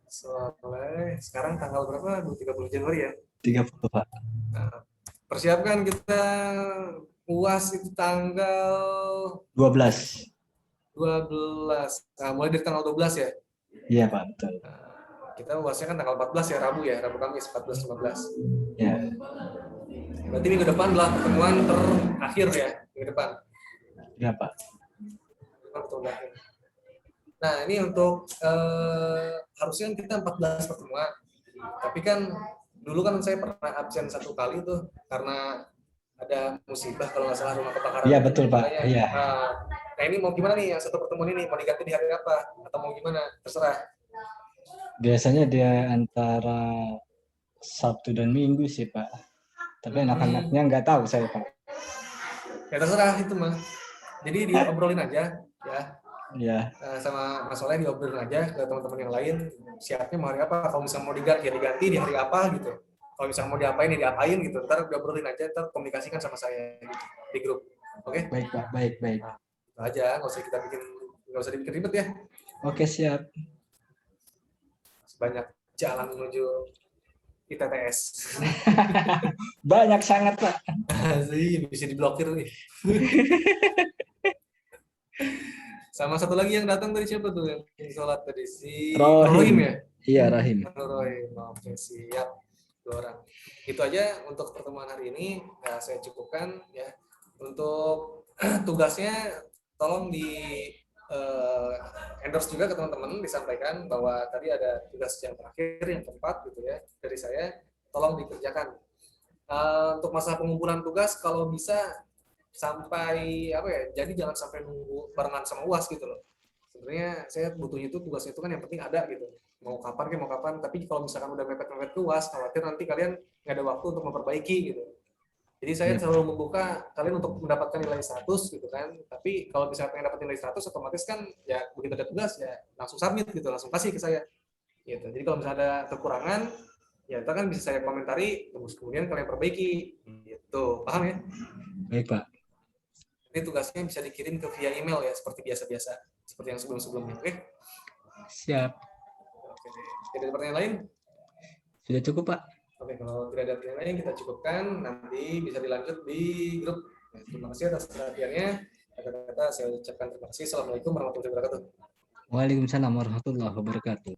S1: Soleh. Sekarang tanggal berapa? 30 Januari ya?
S2: 30, Pak.
S1: Nah, persiapkan kita UAS itu tanggal
S2: 12.
S1: 12. Nah, mulai dari tanggal 12 ya?
S2: Iya, Pak, betul.
S1: Nah, kita UASnya kan tanggal 14 ya, Rabu Kamis 14-15.
S2: Ya.
S1: Berarti minggu depan adalah pertemuan terakhir ya, minggu depan.
S2: Ya, Pak.
S1: Nah, ini untuk harusnya kita 14 pertemuan. Tapi kan dulu kan saya pernah absen 1 kali tuh karena ada musibah kalau nggak salah rumah kebakaran.
S2: Iya, betul, Pak. Iya.
S1: Nah, ini mau gimana nih yang satu pertemuan ini? Mau diganti di hari apa? Atau mau gimana? Terserah.
S2: Biasanya dia antara Sabtu dan Minggu sih, Pak. Tapi anak-anaknya nggak tahu saya, Pak.
S1: Ya terserah itu mah. Jadi diobrolin aja ya.
S2: Iya.
S1: Sama Mas Soleh diobrolin aja ke teman-teman yang lain. Siapnya mau hari apa? Kalau misalnya mau diganti ya diganti di hari apa gitu. Kalau misalnya mau diapain ya diapain gitu. Ntar diobrolin aja, ntar komunikasikan sama saya gitu, di grup. Oke?
S2: Baik, Pak. Baik.
S1: Nah, itu aja, nggak usah dibikin ribet ya.
S2: Oke, siap.
S1: Banyak jalan menuju ITTS.
S2: Banyak sangat, Pak.
S1: Sih bisa diblokir nih. Sama satu lagi yang datang tadi siapa tuh yang sholat tadi si Rohim ya?
S2: Iya, Rahim.
S1: Rohim, oke siap. 2 orang. Itu aja untuk pertemuan hari ini. Nah, saya cukupkan ya. Untuk tugasnya tolong di endorse juga ke teman-teman, disampaikan bahwa tadi ada tugas yang terakhir yang keempat gitu ya dari saya, tolong dikerjakan. Untuk masalah pengumpulan tugas kalau bisa sampai apa ya, jadi jangan sampai nunggu barengan sama UAS gitu loh. Sebenarnya saya butuhnya itu tugasnya itu kan yang penting ada gitu, mau kapan, tapi kalau misalkan udah mepet-mepet ke UAS, khawatir nanti kalian nggak ada waktu untuk memperbaiki gitu. Jadi saya selalu membuka kalian untuk mendapatkan nilai 100 gitu kan, tapi kalau misalnya pengen dapat nilai 100 otomatis kan ya begitu ada tugas ya langsung submit gitu, langsung kasih ke saya gitu. Jadi kalau misalnya ada kekurangan ya itu kan bisa saya komentari, terus kemudian kalian perbaiki gitu, paham ya?
S2: Baik, Pak.
S1: Ini tugasnya bisa dikirim ke via email ya, seperti biasa-biasa, seperti yang sebelum-sebelumnya. Oke?
S2: Siap.
S1: Oke. Ada pertanyaan lain?
S2: Sudah cukup, Pak?
S1: Oke, kalau tidak ada pertanyaan lain kita cukupkan, nanti bisa dilanjut di grup. Nah, terima kasih atas perhatiannya. Kata-kata saya ucapkan terima kasih. Assalamualaikum warahmatullahi wabarakatuh.
S2: Waalaikumsalam warahmatullahi wabarakatuh.